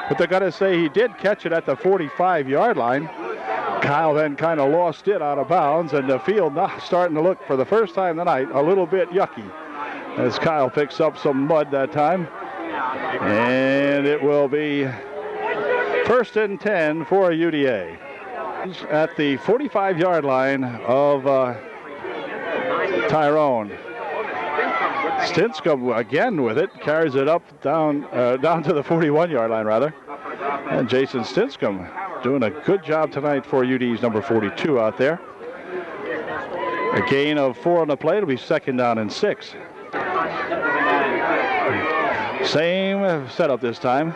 But they're going to say he did catch it at the 45-yard line. Kyle then kind of lost it out of bounds, and the field now starting to look, for the first time tonight, a little bit yucky as Kyle picks up some mud that time. And it will be 1st and 10 for UDA. At the 45-yard line of Tyrone. Stinscomb again with it, carries it up down to the 41-yard line rather. And Jason Stinscomb doing a good job tonight for UD's number 42 out there. A gain of 4 on the play. It'll be 2nd down and 6. Same setup this time.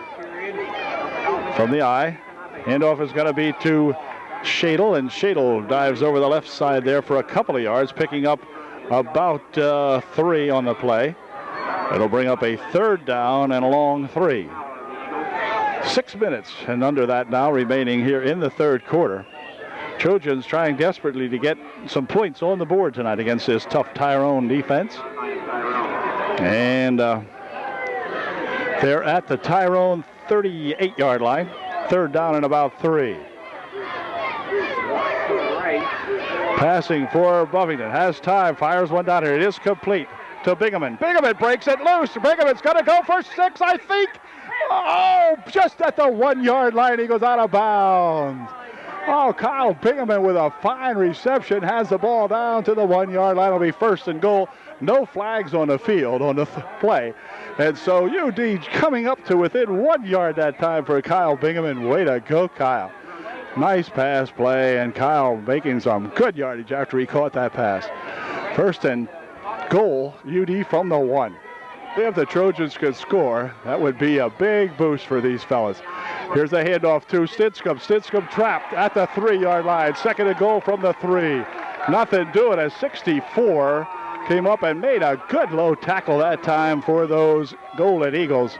From the I. Handoff is going to be to Shadle, and Shadle dives over the left side there for a couple of yards, picking up about 3 on the play. It'll bring up a 3rd down and a long 3. 6 minutes and under that now remaining here in the 3rd quarter. Trojans trying desperately to get some points on the board tonight against this tough Tyrone defense. And they're at the Tyrone 38-yard line. 3rd down and about 3. Passing for Buffington. Has time. Fires one down here. It is complete to Bingaman. Bingaman breaks it loose. Bingaman's going to go for 6, I think. Oh, just at the 1-yard line. He goes out of bounds. Oh, Kyle Bingaman with a fine reception has the ball down to the 1-yard line. It'll be 1st and goal. No flags on the field on the play. And so UD coming up to within 1 yard that time for Kyle Bingaman. Way to go, Kyle. Nice pass play, and Kyle making some good yardage after he caught that pass. 1st and goal, UD from the 1. If the Trojans could score, that would be a big boost for these fellas. Here's a handoff to Stinscomb. Stinscomb trapped at the 3-yard line. 2nd and goal from the 3. Nothing doing as 64 came up and made a good low tackle that time for those Golden Eagles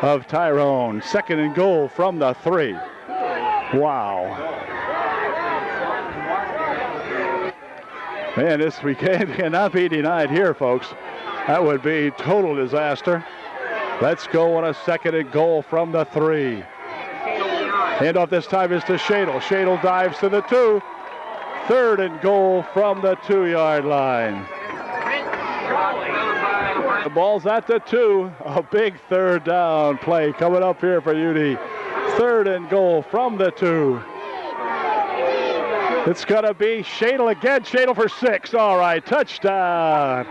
of Tyrone. 2nd and goal from the 3. Wow. Man, this weekend cannot be denied here, folks. That would be total disaster. Let's go on a 2nd and goal from the 3. Handoff this time is to Shadle. Shadle dives to the 2. 3rd and goal from the 2-yard line. The ball's at the 2. A big 3rd down play coming up here for UD. 3rd and goal from the 2. It's going to be Shadle again. Shadle for 6. All right, touchdown.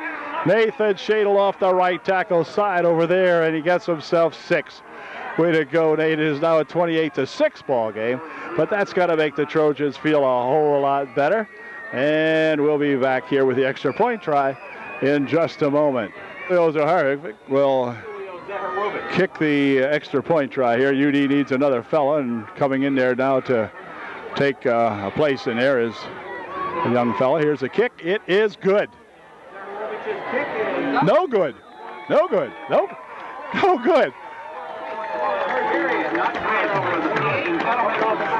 Nathan Shadle off the right tackle side over there, and he gets himself 6. Way to go, Nate. It is now a 28-6 ball game, but that's got to make the Trojans feel a whole lot better. And we'll be back here with the extra point try in just a moment. Julio Zaharovic will kick the extra point try here. UD needs another fella, and coming in there now to take a place in there is a young fella. Here's a kick. It is good. No good. No good. Nope. No good.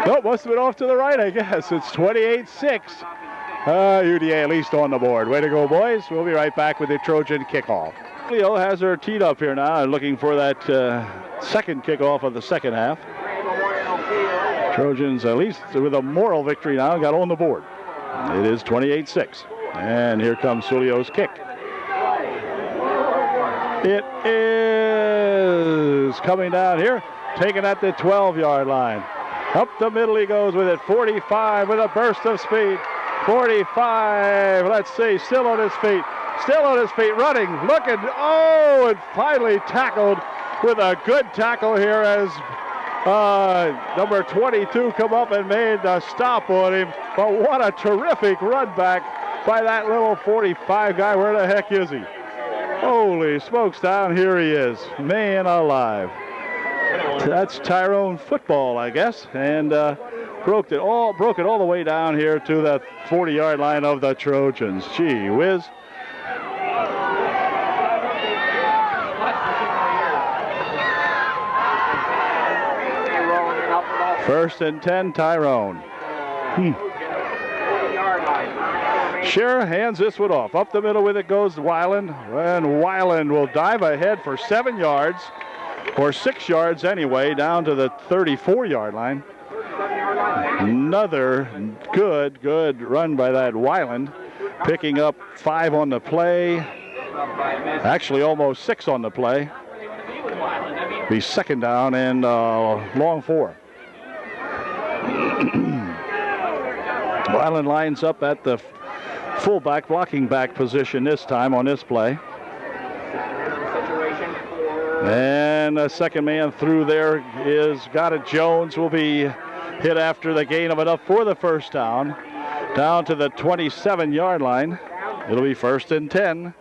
Nope, must have been off to the right, I guess. It's 28-6. UDA at least on the board. Way to go, boys. We'll be right back with the Trojan kickoff. Leo has her teed up here now and looking for that second kickoff of the second half. Trojans, at least with a moral victory now, got on the board. It is 28-6. And here comes Sulio's kick. It is coming down here, taken at the 12-yard line. Up the middle he goes with it, 45 with a burst of speed. 45, let's see, still on his feet, running, looking, oh, and finally tackled with a good tackle here as number 22 come up and made a stop on him. But what a terrific run back by that little 45 guy. Where the heck is he? Holy smokes, down here he is, man alive. That's Tyrone football, I guess, and broke it all the way down here to the 40-yard line of the Trojans. Gee whiz. First and 10, Tyrone. Scherer hands this one off. Up the middle with it goes Weiland. And Weiland will dive ahead for 7 yards, or 6 yards anyway, down to the 34-yard line. Another good run by that Weiland, picking up 5 on the play. Actually, almost 6 on the play. Be second down and long 4. Weiland lines up at the fullback, blocking back position this time on this play. And the second man through there got it. Jones will be hit after the gain of enough for the first down. Down to the 27-yard line. It'll be first and 10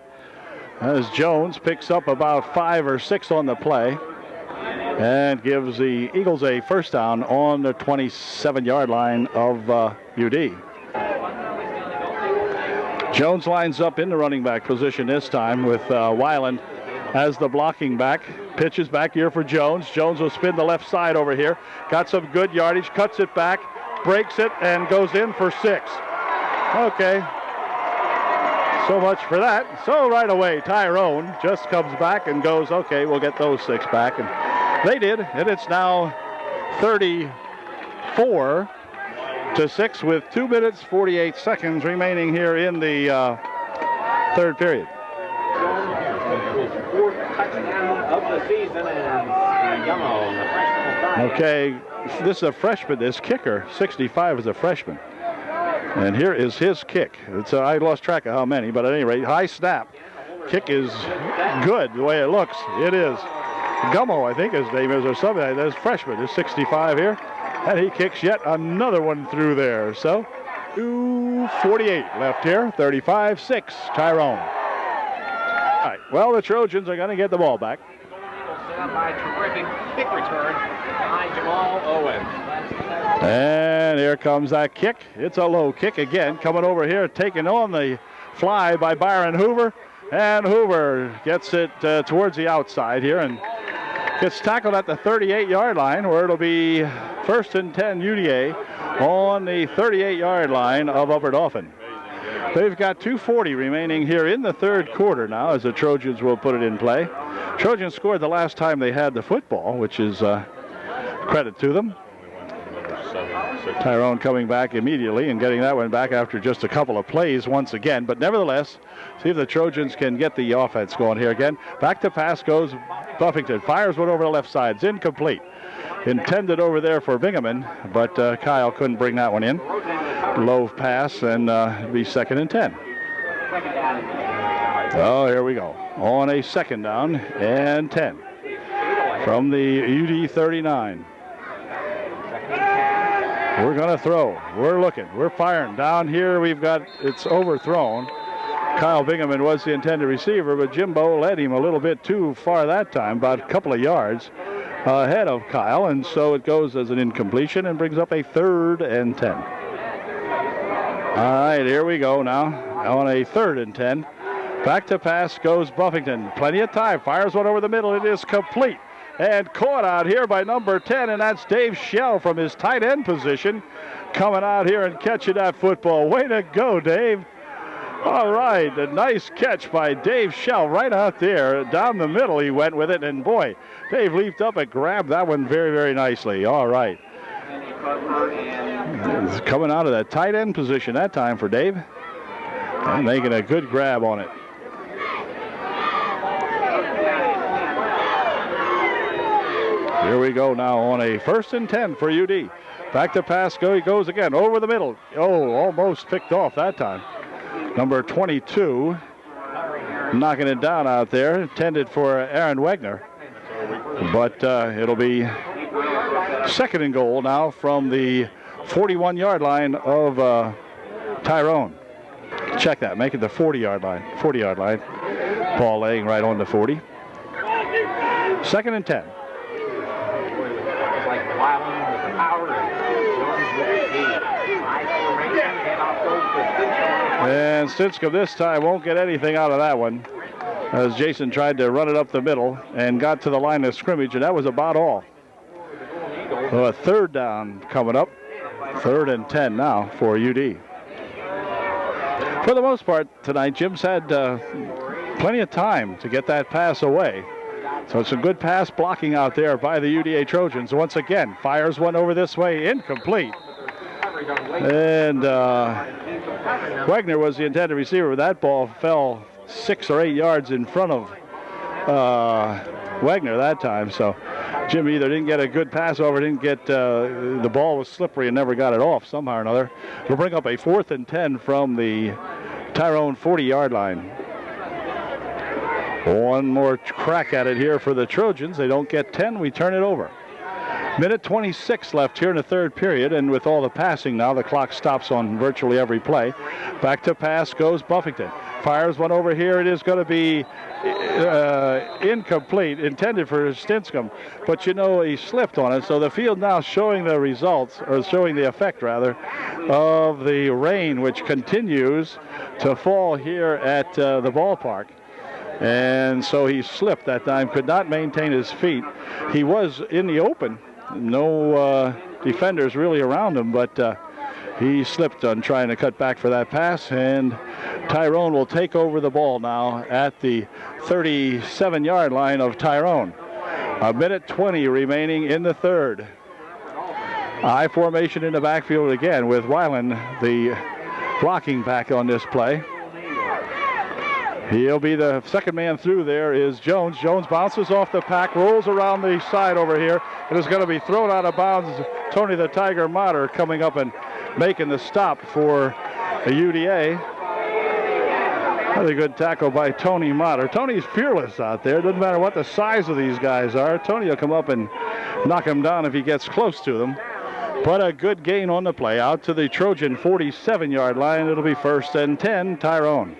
as Jones picks up about 5 or 6 on the play and gives the Eagles a first down on the 27-yard line of UD. Jones lines up in the running back position this time with Weiland as the blocking back. Pitches back here for Jones. Jones will spin the left side over here. Got some good yardage, cuts it back, breaks it, and goes in for 6. Okay. So much for that. So right away, Tyrone just comes back and goes, okay, we'll get those 6 back. And they did, and it's now 34-6 with 2 minutes, 48 seconds remaining here in the third period. Fourth touchdown of the season, and Gummo, the freshman, will try. Okay, this is a freshman. This kicker, 65, is a freshman. And here is his kick. I lost track of how many, but at any rate, high snap. Kick is good the way it looks. It is. Gummo, I think his name is, or something. There's freshman. There's 65 here. And he kicks yet another one through there. So, 2:48 left here. 35-6, Tyrone. All right, well, the Trojans are going to get the ball back. Set up by a terrific kick return by Jamal Owens. And here comes that kick. It's a low kick again. Coming over here, taken on the fly by Byron Hoover. And Hoover gets it towards the outside here and gets tackled at the 38-yard line, where it'll be first and 10 UDA on the 38-yard line of Upper Dauphin. They've got 2:40 remaining here in the third quarter now, as the Trojans will put it in play. Trojans scored the last time they had the football, which is credit to them. Tyrone coming back immediately and getting that one back after just a couple of plays once again. But nevertheless, see if the Trojans can get the offense going here again. Back to pass goes Buffington. Fires one over the left side. It's incomplete. Intended over there for Bingaman, but Kyle couldn't bring that one in. Low pass, and it'll be second and 10. Oh, here we go. On a second down and 10 from the UD 39. We're going to throw. We're looking. We're firing. Down here we've got, it's overthrown. Kyle Bingaman was the intended receiver, but Jimbo led him a little bit too far that time, about a couple of yards ahead of Kyle, and so it goes as an incompletion and brings up a third and 10. All right, here we go now on a third and 10. Back to pass goes Buffington. Plenty of time. Fires one over the middle. It is complete. And caught out here by number 10, and that's Dave Schell from his tight end position coming out here and catching that football. Way to go, Dave. All right, a nice catch by Dave Schell right out there. Down the middle he went with it, and boy, Dave leaped up and grabbed that one very, very nicely. All right. It's coming out of that tight end position that time for Dave. And making a good grab on it. Here we go now on a first and 10 for UD. Back to pass, he goes again over the middle. Oh, almost picked off that time. Number 22, knocking it down out there, intended for Aaron Wegner. But it'll be second and goal now from the 41-yard line of Tyrone. Check that, make it the 40-yard line. 40-yard line. Ball laying right on the 40. Second and 10. And Stinska this time won't get anything out of that one, as Jason tried to run it up the middle and got to the line of scrimmage, and that was about all. So a third down coming up. 3rd and 10 now for UD. For the most part tonight, Jim's had plenty of time to get that pass away. So some good pass blocking out there by the UDA Trojans. Once again, fires one over this way, incomplete. And Wagner was the intended receiver. That ball fell 6 or 8 yards in front of Wagner that time. So Jim either didn't get a good pass over, didn't get the ball was slippery and never got it off somehow or another. It'll bring up a 4th and 10 from the Tyrone 40-yard line. One more crack at it here for the Trojans. They don't get 10. We turn it over. Minute 26 left here in the 3rd period, and with all the passing now, the clock stops on virtually every play. Back to pass goes Buffington. Fires one over here. It is going to be incomplete, intended for Stinscomb, but you know he slipped on it. So the field now showing the results, or showing the effect rather, of the rain which continues to fall here at the ballpark. And so he slipped that time, could not maintain his feet. He was in the open, no defenders really around him, but he slipped on trying to cut back for that pass, and Tyrone will take over the ball now at the 37-yard line of Tyrone. A minute 20 remaining in the 3rd. I formation in the backfield again with Weiland, the blocking back on this play. He'll be the second man through. There is Jones. Jones bounces off the pack, rolls around the side over here, and is going to be thrown out of bounds. Tony the Tiger Motter coming up and making the stop for the UDA. Another good tackle by Tony Motter. Tony's fearless out there. Doesn't matter what the size of these guys are. Tony will come up and knock him down if he gets close to them. But a good gain on the play. Out to the Trojan 47-yard line. It'll be 1st and 10, Tyrone.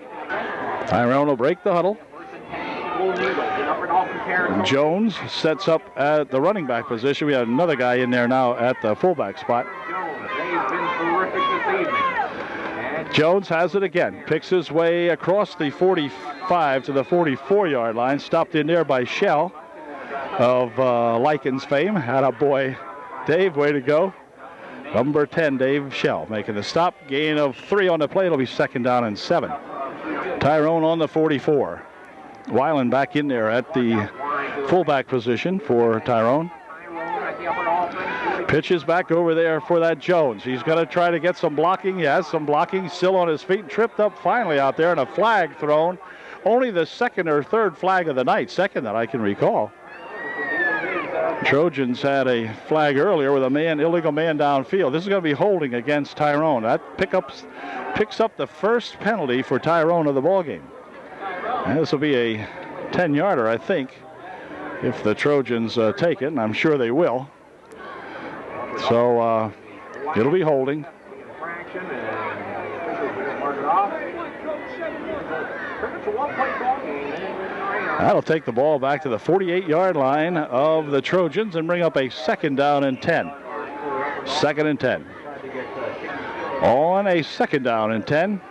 Tyrone will break the huddle. Jones sets up at the running back position. We have another guy in there now at the fullback spot. Jones has it again. Picks his way across the 45 to the 44-yard line. Stopped in there by Shell of Lycan's fame. Had a boy, Dave, way to go. Number 10, Dave Shell, making the stop. Gain of 3 on the play. It'll be 2nd down and 7. Tyrone on the 44. Weiland back in there at the fullback position for Tyrone. Pitches back over there for that Jones. He's going to try to get some blocking. He has some blocking. Still on his feet. Tripped up finally out there, and a flag thrown. Only the 2nd or 3rd flag of the night. 2nd that I can recall. Trojans had a flag earlier with a illegal man downfield. This is going to be holding against Tyrone. That picks up the first penalty for Tyrone of the ballgame. And this will be a 10-yarder, I think, if the Trojans take it, and I'm sure they will. So it'll be holding. That'll take the ball back to the 48-yard line of the Trojans and bring up a 2nd down and 10. 2nd and 10. On a 2nd down and 10. Make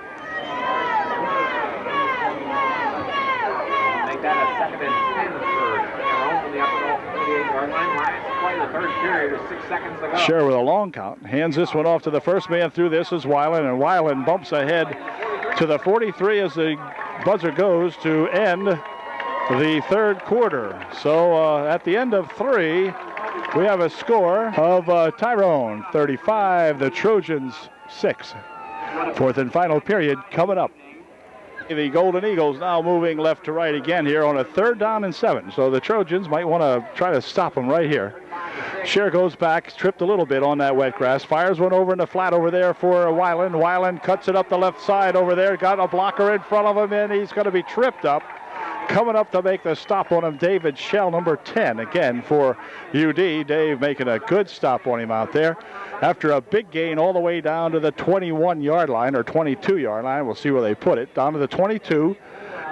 that a 2nd and 10 for Tyrone from the upper 48-yard line. Last play of the 3rd period is 6 seconds to go. Sure, with a long count. Hands this one off to the first man through. This is Weiland, and Weiland bumps ahead to the 43 as the buzzer goes to end the 3rd quarter. So at the end of 3, we have a score of Tyrone 35, the Trojans 6. 4th and final period coming up. The Golden Eagles now moving left to right again here on a 3rd down and 7. So the Trojans might want to try to stop them right here. Scher goes back, tripped a little bit on that wet grass. Fires one over in the flat over there for Weiland. Weiland cuts it up the left side over there. Got a blocker in front of him, and he's going to be tripped up. Coming up to make the stop on him, David Shell, number 10, again for UD. Dave making a good stop on him out there. After a big gain all the way down to the 21-yard line, or 22-yard line. We'll see where they put it. Down to the 22.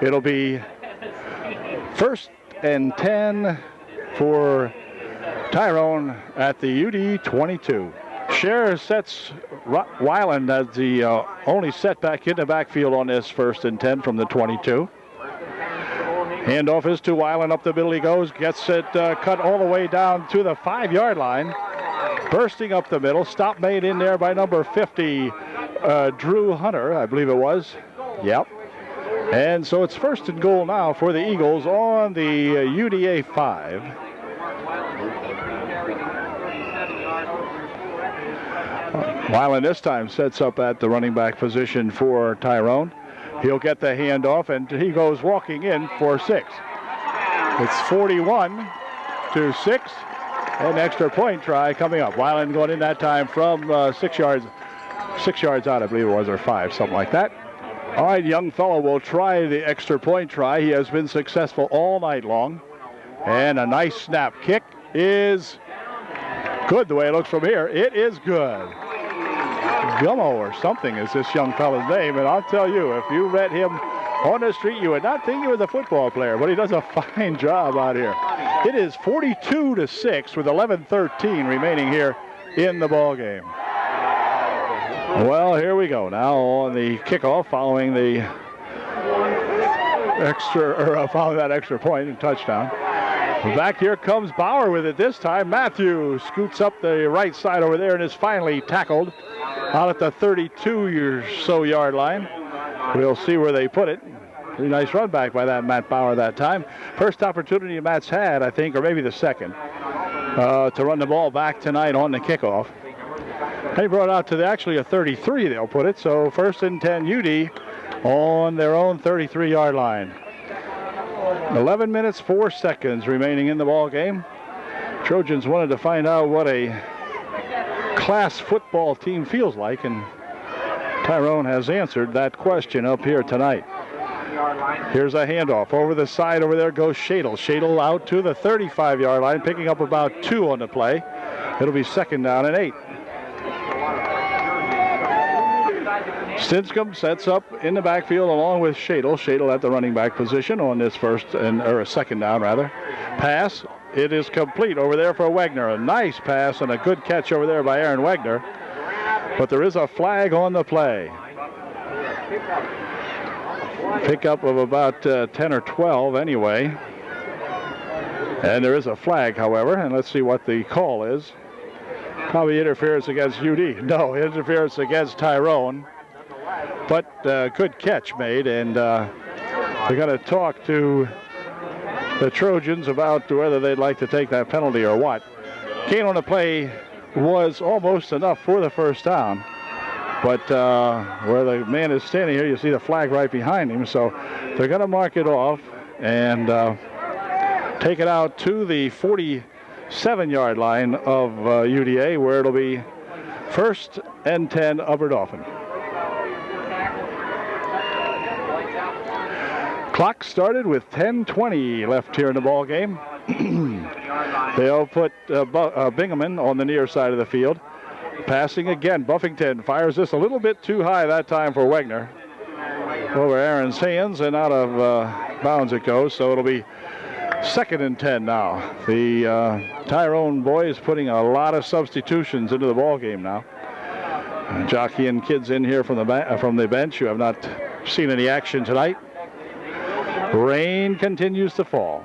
It'll be 1st and 10 for Tyrone at the UD 22. Scher sets Weiland as the only setback in the backfield on this 1st and 10 from the 22. Handoff is to Weiland. Up the middle he goes. Gets it cut all the way down to the 5-yard line. bursting up the middle. Stop made in there by number 50, Drew Hunter, I believe it was. Yep. And so it's first and goal now for the Eagles on the UDA 5. Weiland this time sets up at the running back position for Tyrone. He'll get the handoff, and he goes walking in for 6. It's 41-6. An extra point try coming up. Weiland going in that time from 6 yards. 6 yards out, I believe it was, or 5, something like that. All right, young fellow will try the extra point try. He has been successful all night long. And a nice snap kick is good the way it looks from here. It is good. Gummo or something is this young fellow's name, and I'll tell you, if you met him on the street, you would not think he was a football player, but he does a fine job out here. It is 42-6 with 11:13 remaining here in the ball game. Well, here we go now on the kickoff following the following that extra point and touchdown. Back here comes Bauer with it this time. Matthew scoots up the right side over there and is finally tackled out at the 32 or so yard line. We'll see where they put it. Pretty nice run back by that Matt Bauer that time. First opportunity Matt's had, I think, or maybe the second, to run the ball back tonight on the kickoff. They brought out to actually a 33, they'll put it. So first and 10 UD on their own 33-yard line. 11 minutes, 4 seconds remaining in the ball game. Trojans wanted to find out what a class football team feels like, and Tyrone has answered that question up here tonight. Here's a handoff. Over the side over there goes Shadle. Shadle out to the 35-yard line, picking up about 2 on the play. It'll be second down and 8. Stinchcomb sets up in the backfield along with Shadle. Shadle at the running back position on this second down rather. Pass. It is complete over there for Wagner. A nice pass and a good catch over there by Aaron Wagner. But there is a flag on the play. Pickup of about 10 or 12 anyway. And there is a flag, however, and let's see what the call is. Probably interference against UD. No, interference against Tyrone. But good catch made, and we're going to talk to the Trojans about whether they'd like to take that penalty or what. Gain on the play was almost enough for the first down. But where the man is standing here, you see the flag right behind him. So they're going to mark it off and take it out to the 47-yard line of UDA, where it'll be first and 10 Upper Dauphin. Clock started with 10:20 left here in the ball game. They'll put Bingaman on the near side of the field. Passing again, Buffington fires this a little bit too high that time for Wagner. Over Aaron's hands and out of bounds it goes, so it'll be second and 10 now. The Tyrone boys putting a lot of substitutions into the ball game now. Jockeying kids in here from the bench who have not seen any action tonight. Rain continues to fall.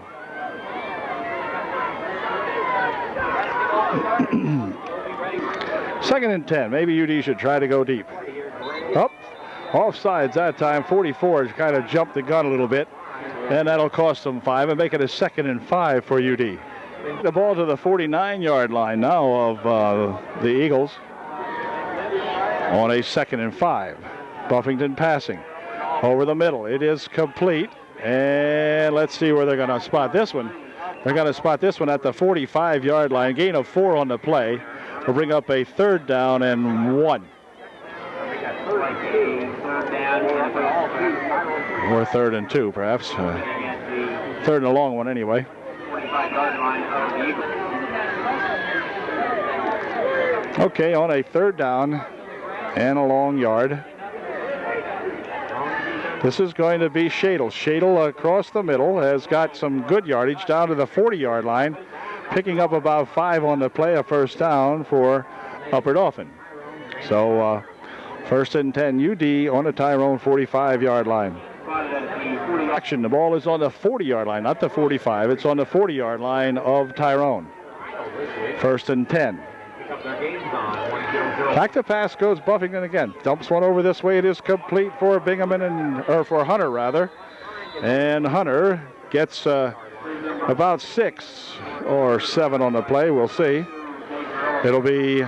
Second and 10. Maybe UD should try to go deep. Offsides that time. 44 has kind of jumped the gun a little bit, and that'll cost them 5 and make it a second and 5 for UD. The ball to the 49-yard line now of the Eagles on a second and 5. Buffington passing over the middle. It is complete. And let's see where they're going to spot this one. They're going to spot this one at the 45-yard line. Gain of 4 on the play. Will bring up a third down and 1. Or third and 2, perhaps. Third and a long one anyway. Okay, on a third down and a long yard. This is going to be Shadle. Shadle across the middle has got some good yardage down to the 40-yard line, picking up about 5 on the play, a first down for Upper Dauphin. So first and 10 UD on the Tyrone 45-yard line. Action, the ball is on the 40-yard line, not the 45. It's on the 40-yard line of Tyrone. First and 10. Back to pass goes Buffington again. Dumps one over this way. It is complete for for Hunter rather. And Hunter gets about 6 or 7 on the play. We'll see. It'll be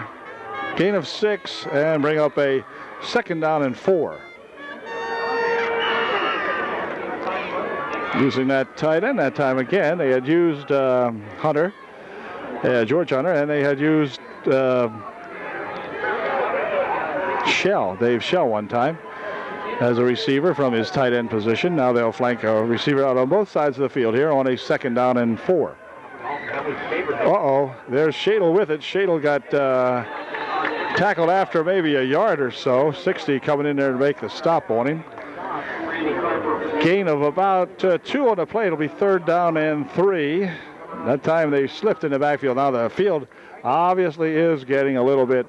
gain of 6 and bring up a 2nd down and 4. Using that tight end that time again. They had used Hunter, George Hunter, and they had used Dave Shell one time as a receiver from his tight end position. Now they'll flank a receiver out on both sides of the field here on a 2nd down and 4. There's Shadle with it. Shadle got tackled after maybe a yard or so. 60 coming in there to make the stop on him. Gain of about 2 on the play. It'll be 3rd down and 3. That time they slipped in the backfield. Now the field obviously is getting a little bit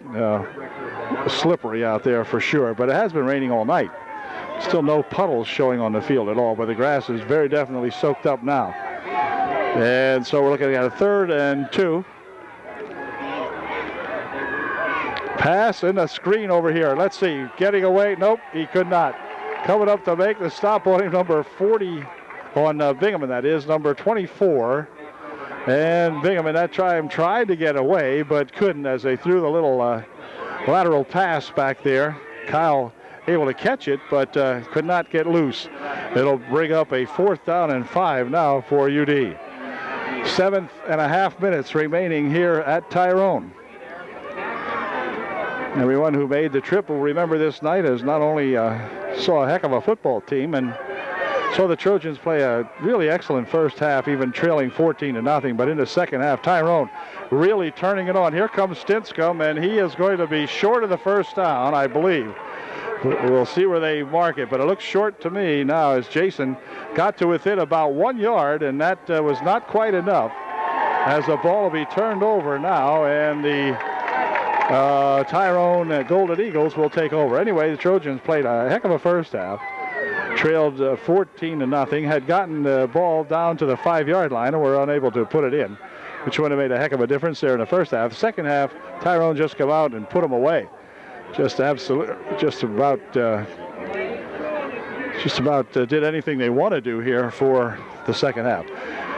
slippery out there for sure, but it has been raining all night. Still no puddles showing on the field at all, but the grass is very definitely soaked up now. And so we're looking at a 3rd and 2. Pass and a screen over here. Let's see. Getting away. Nope, he could not. Coming up to make the stop on him, number 40 on Bingaman, that is, number 24. And Bingaman that time tried to get away, but couldn't as they threw the little lateral pass back there. Kyle able to catch it, but could not get loose. It'll bring up a 4th down and 5 now for UD. 7.5 minutes remaining here at Tyrone. Everyone who made the trip will remember this night as not only saw a heck of a football team and saw the Trojans play a really excellent first half, even trailing 14-0, but in the second half, Tyrone really turning it on. Here comes Stinscomb, and he is going to be short of the 1st down, I believe. We'll see where they mark it, but it looks short to me now as Jason got to within about 1 yard, and that was not quite enough as the ball will be turned over now, and the Tyrone Golden Eagles will take over. Anyway, the Trojans played a heck of a first half. Trailed 14-0, had gotten the ball down to the 5-yard line and were unable to put it in, which would have made a heck of a difference there in the first half. The second half, Tyrone just come out and put them away. Just about did anything they want to do here for the second half.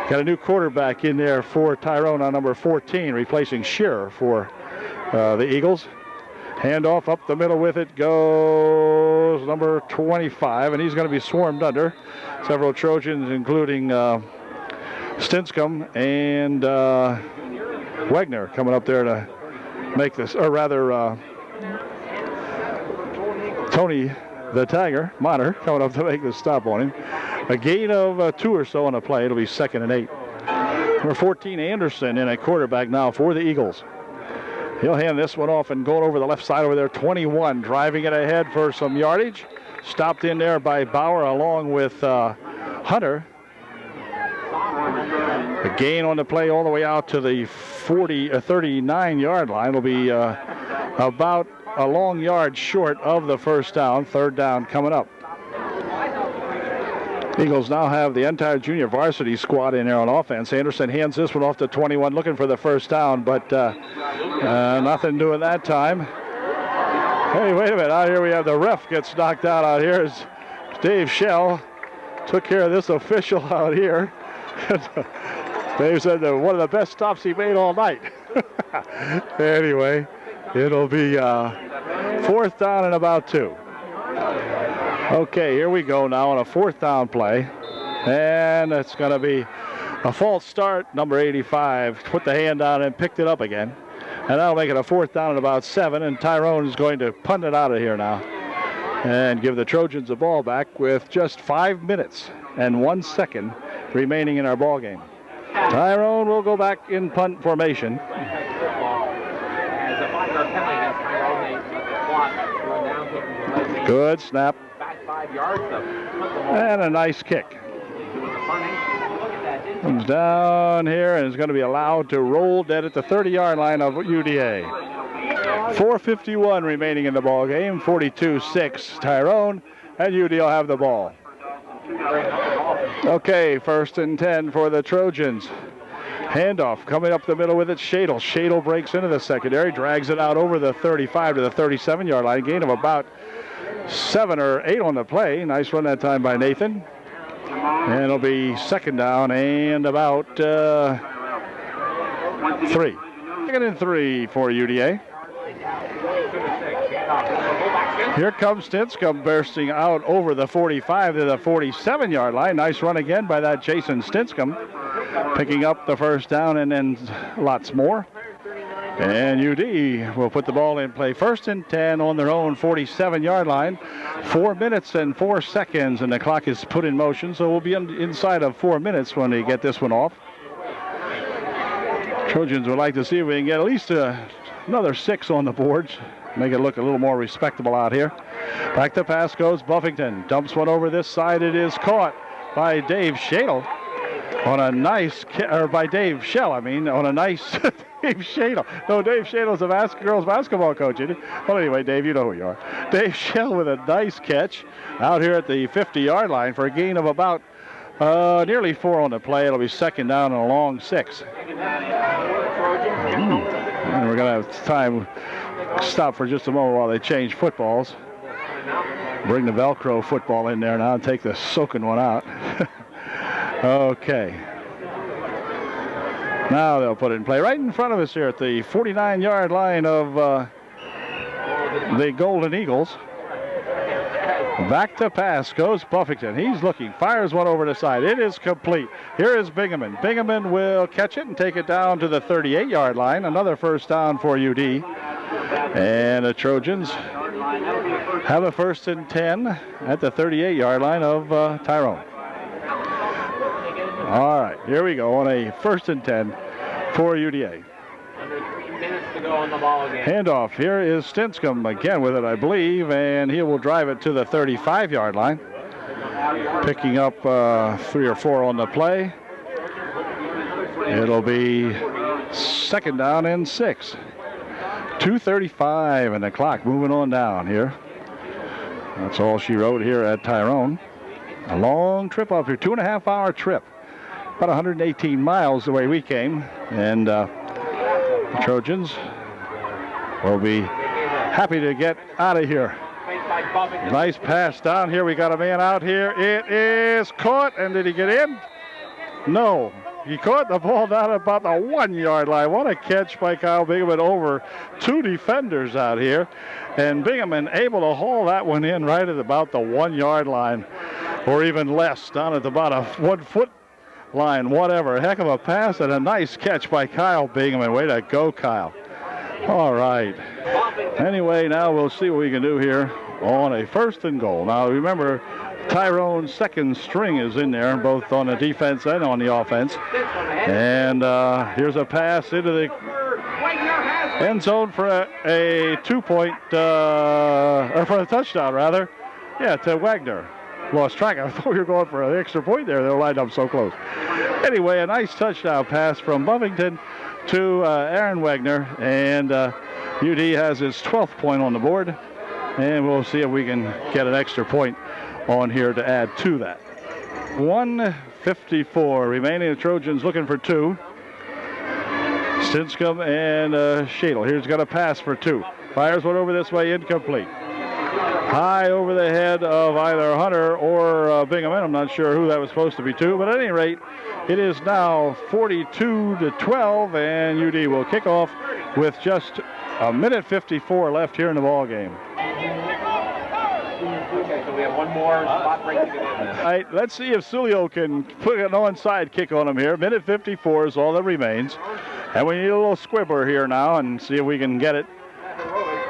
Got a new quarterback in there for Tyrone on number 14, replacing Shearer for the Eagles. Handoff up the middle with it goes number 25, and he's going to be swarmed under. Several Trojans, including Stinscomb and Wegner, coming up there to make this, or rather Tony the Tiger, Monner, coming up to make the stop on him. A gain of 2 or so on the play. It'll be 2nd and 8. Number 14, Anderson, in a quarterback now for the Eagles. He'll hand this one off and going over the left side over there, 21, driving it ahead for some yardage. Stopped in there by Bauer along with Hunter. A gain on the play all the way out to the 39-yard line. Will be about a long yard short of the 1st down. 3rd down coming up. Eagles now have the entire junior varsity squad in there on offense. Anderson hands this one off to 21, looking for the 1st down, but nothing doing that time. Hey, wait a minute. Out here we have the ref gets knocked out here as Dave Shell took care of this official out here. Dave said that one of the best stops he made all night. Anyway, it'll be 4th down and about 2. Okay, here we go now on a 4th down play. And it's going to be a false start. Number 85 put the hand on and picked it up again. And that'll make it a 4th down and about 7. And Tyrone is going to punt it out of here now and give the Trojans the ball back with just 5 minutes and 1 second remaining in our ball game. Tyrone will go back in punt formation. Good snap. And a nice kick. Comes down here and is going to be allowed to roll dead at the 30-yard line of UDA. 4:51 remaining in the ball game. 42-6 Tyrone, and UD will have the ball. Okay, 1st and 10 for the Trojans. Handoff coming up the middle with it. Shadle. Shadle breaks into the secondary, drags it out over the 35 to the 37-yard line. Gain of about 7 or 8 on the play. Nice run that time by Nathan. And it'll be second down and about 3. Second and 3 for UDA. Here comes Stinscomb bursting out over the 45 to the 47-yard line. Nice run again by that Jason Stinscomb, picking up the first down and then lots more. And UD will put the ball in play. First and 10 on their own 47-yard line. 4 minutes and 4 seconds, and the clock is put in motion, so we'll be inside of 4 minutes when they get this one off. Trojans would like to see if we can get at least another 6 on the boards. Make it look a little more respectable out here. Back to pass goes Buffington. Dumps one over this side. It is caught by Dave Shadle on a nice, by Dave Shell, on a nice Dave Shadle. No, Dave Shadle's a girls basketball coach, isn't he? Well, anyway, Dave, you know who you are. Dave Shell with a nice catch out here at the 50-yard line for a gain of about nearly 4 on the play. It'll be second down and a long 6. And we're going to have time stop for just a moment while they change footballs. Bring the Velcro football in there now and take the soaking one out. Okay. Now they'll put it in play right in front of us here at the 49-yard line of the Golden Eagles. Back to pass goes Buffington. He's looking, fires one over the side. It is complete. Here is Bingaman. Bingaman will catch it and take it down to the 38-yard line. Another first down for UD. And the Trojans have a first and 10 at the 38-yard line of Tyrone. All right, here we go on a first and 10 for UDA. Under 3 minutes to go on the ball again. Handoff. Here is Stinscomb again with it, I believe, and he will drive it to the 35-yard line. Picking up 3 or 4 on the play. It'll be second down and 6. 2:35 and the clock moving on down here. That's all she wrote here at Tyrone. A long trip up here, 2.5-hour trip. About 118 miles the way we came. And the Trojans will be happy to get out of here. Nice pass down here. We got a man out here. It is caught. And did he get in? No. He caught the ball down about the 1-yard line. What a catch by Kyle Bingaman over 2 defenders out here. And Bingaman able to haul that one in right at about the 1-yard line, or even less, down at about a 1-foot line, whatever. Heck of a pass and a nice catch by Kyle Bingaman. Way to go, Kyle. All right. Anyway, now we'll see what we can do here on a first and goal. Now, remember, Tyrone's second string is in there, both on the defense and on the offense. And here's a pass into the end zone for a 2-point, or for a touchdown, rather. Yeah, to Wagner. Lost track. I thought we were going for an extra point there. They were lined up so close. Anyway, a nice touchdown pass from Buffington to Aaron Wagner. And UD has his 12th point on the board. And we'll see if we can get an extra point on here to add to that. 1:54 remaining. The Trojans looking for 2. Stinscomb and Shadle. Here's got a pass for 2. Fires one over this way, incomplete. High over the head of either Hunter or Bingaman. I'm not sure who that was supposed to be to, but at any rate, it is now 42-12, and UD will kick off with just a minute 54 left here in the ball game. Okay, so we have one more spot break to get in. All right, let's see if Sulio can put an onside kick on him here. Minute 54 is all that remains. And we need a little squibber here now and see if we can get it.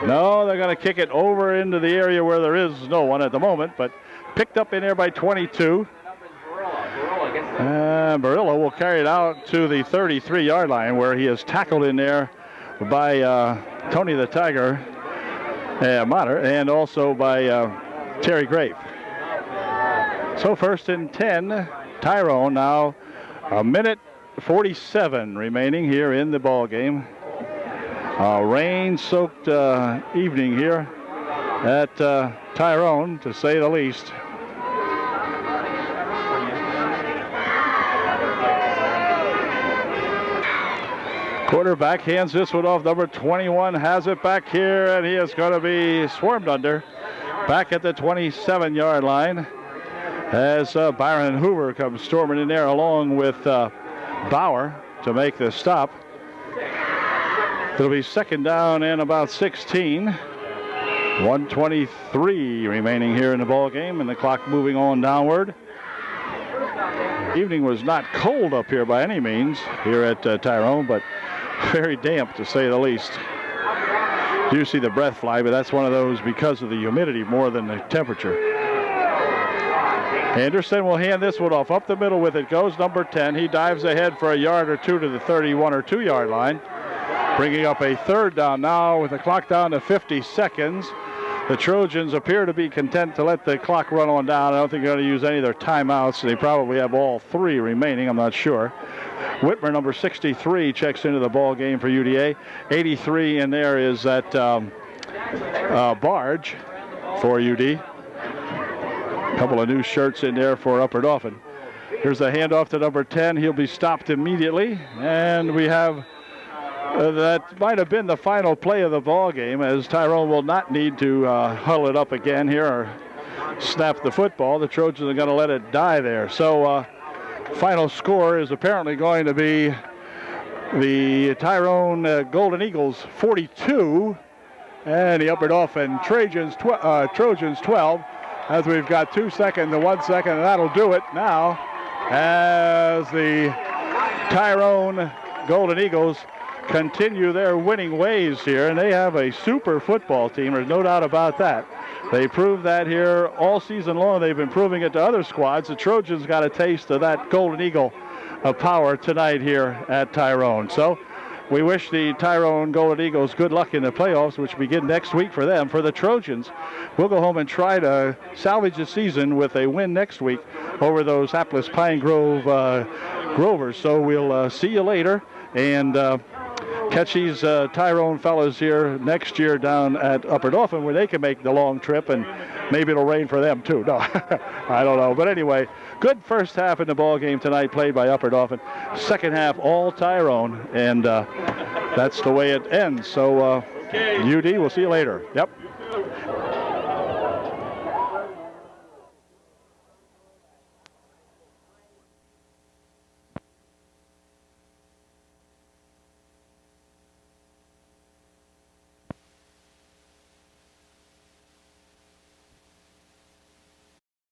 No, they're going to kick it over into the area where there is no one at the moment, but picked up in there by 22. And Barilla will carry it out to the 33-yard line where he is tackled in there by Tony the Tiger Mater and also by Terry Grape. So first and 10, Tyrone now a minute 47 remaining here in the ball game. Rain-soaked evening here at Tyrone, to say the least. Quarterback hands this one off. Number 21 has it back here, and he is going to be swarmed under. Back at the 27-yard line as Byron Hoover comes storming in there along with Bauer to make the stop. It'll be second down and about 16. 1:23 remaining here in the ball game, and the clock moving on downward. Evening was not cold up here by any means here at Tyrone, but very damp to say the least. Do see the breath fly, but that's one of those because of the humidity more than the temperature. Anderson will hand this one off. Up the middle with it goes number 10. He dives ahead for a yard or two to the 31 or 2-yard line. Bringing up a third down now with the clock down to 50 seconds. The Trojans appear to be content to let the clock run on down. I don't think they're going to use any of their timeouts. They probably have all 3 remaining. I'm not sure. Whitmer, number 63, checks into the ball game for UDA. 83 in there is that Barge for UD. A couple of new shirts in there for Upper Dauphin. Here's the handoff to number 10. He'll be stopped immediately. And we have that might have been the final play of the ball game, as Tyrone will not need to huddle it up again here or snap the football. The Trojans are going to let it die there. So final score is apparently going to be the Tyrone Golden Eagles 42 and the Upper Dauphin Trojans 12, as we've got 2 seconds to 1 second, and that'll do it now as the Tyrone Golden Eagles continue their winning ways here, and they have a super football team. There's no doubt about that. They proved that here all season long. They've been proving it to other squads. The Trojans got a taste of that Golden Eagle of power tonight here at Tyrone. So we wish the Tyrone Golden Eagles good luck in the playoffs, which begin next week for them. For the Trojans, we'll go home and try to salvage the season with a win next week over those hapless Pine Grove Grovers. So we'll see you later, and catch these Tyrone fellas here next year down at Upper Dauphin, where they can make the long trip, and maybe it'll rain for them too. No, I don't know. But anyway, good first half in the ball game tonight played by Upper Dauphin. Second half all Tyrone, and that's the way it ends. So UD, we'll see you later. Yep.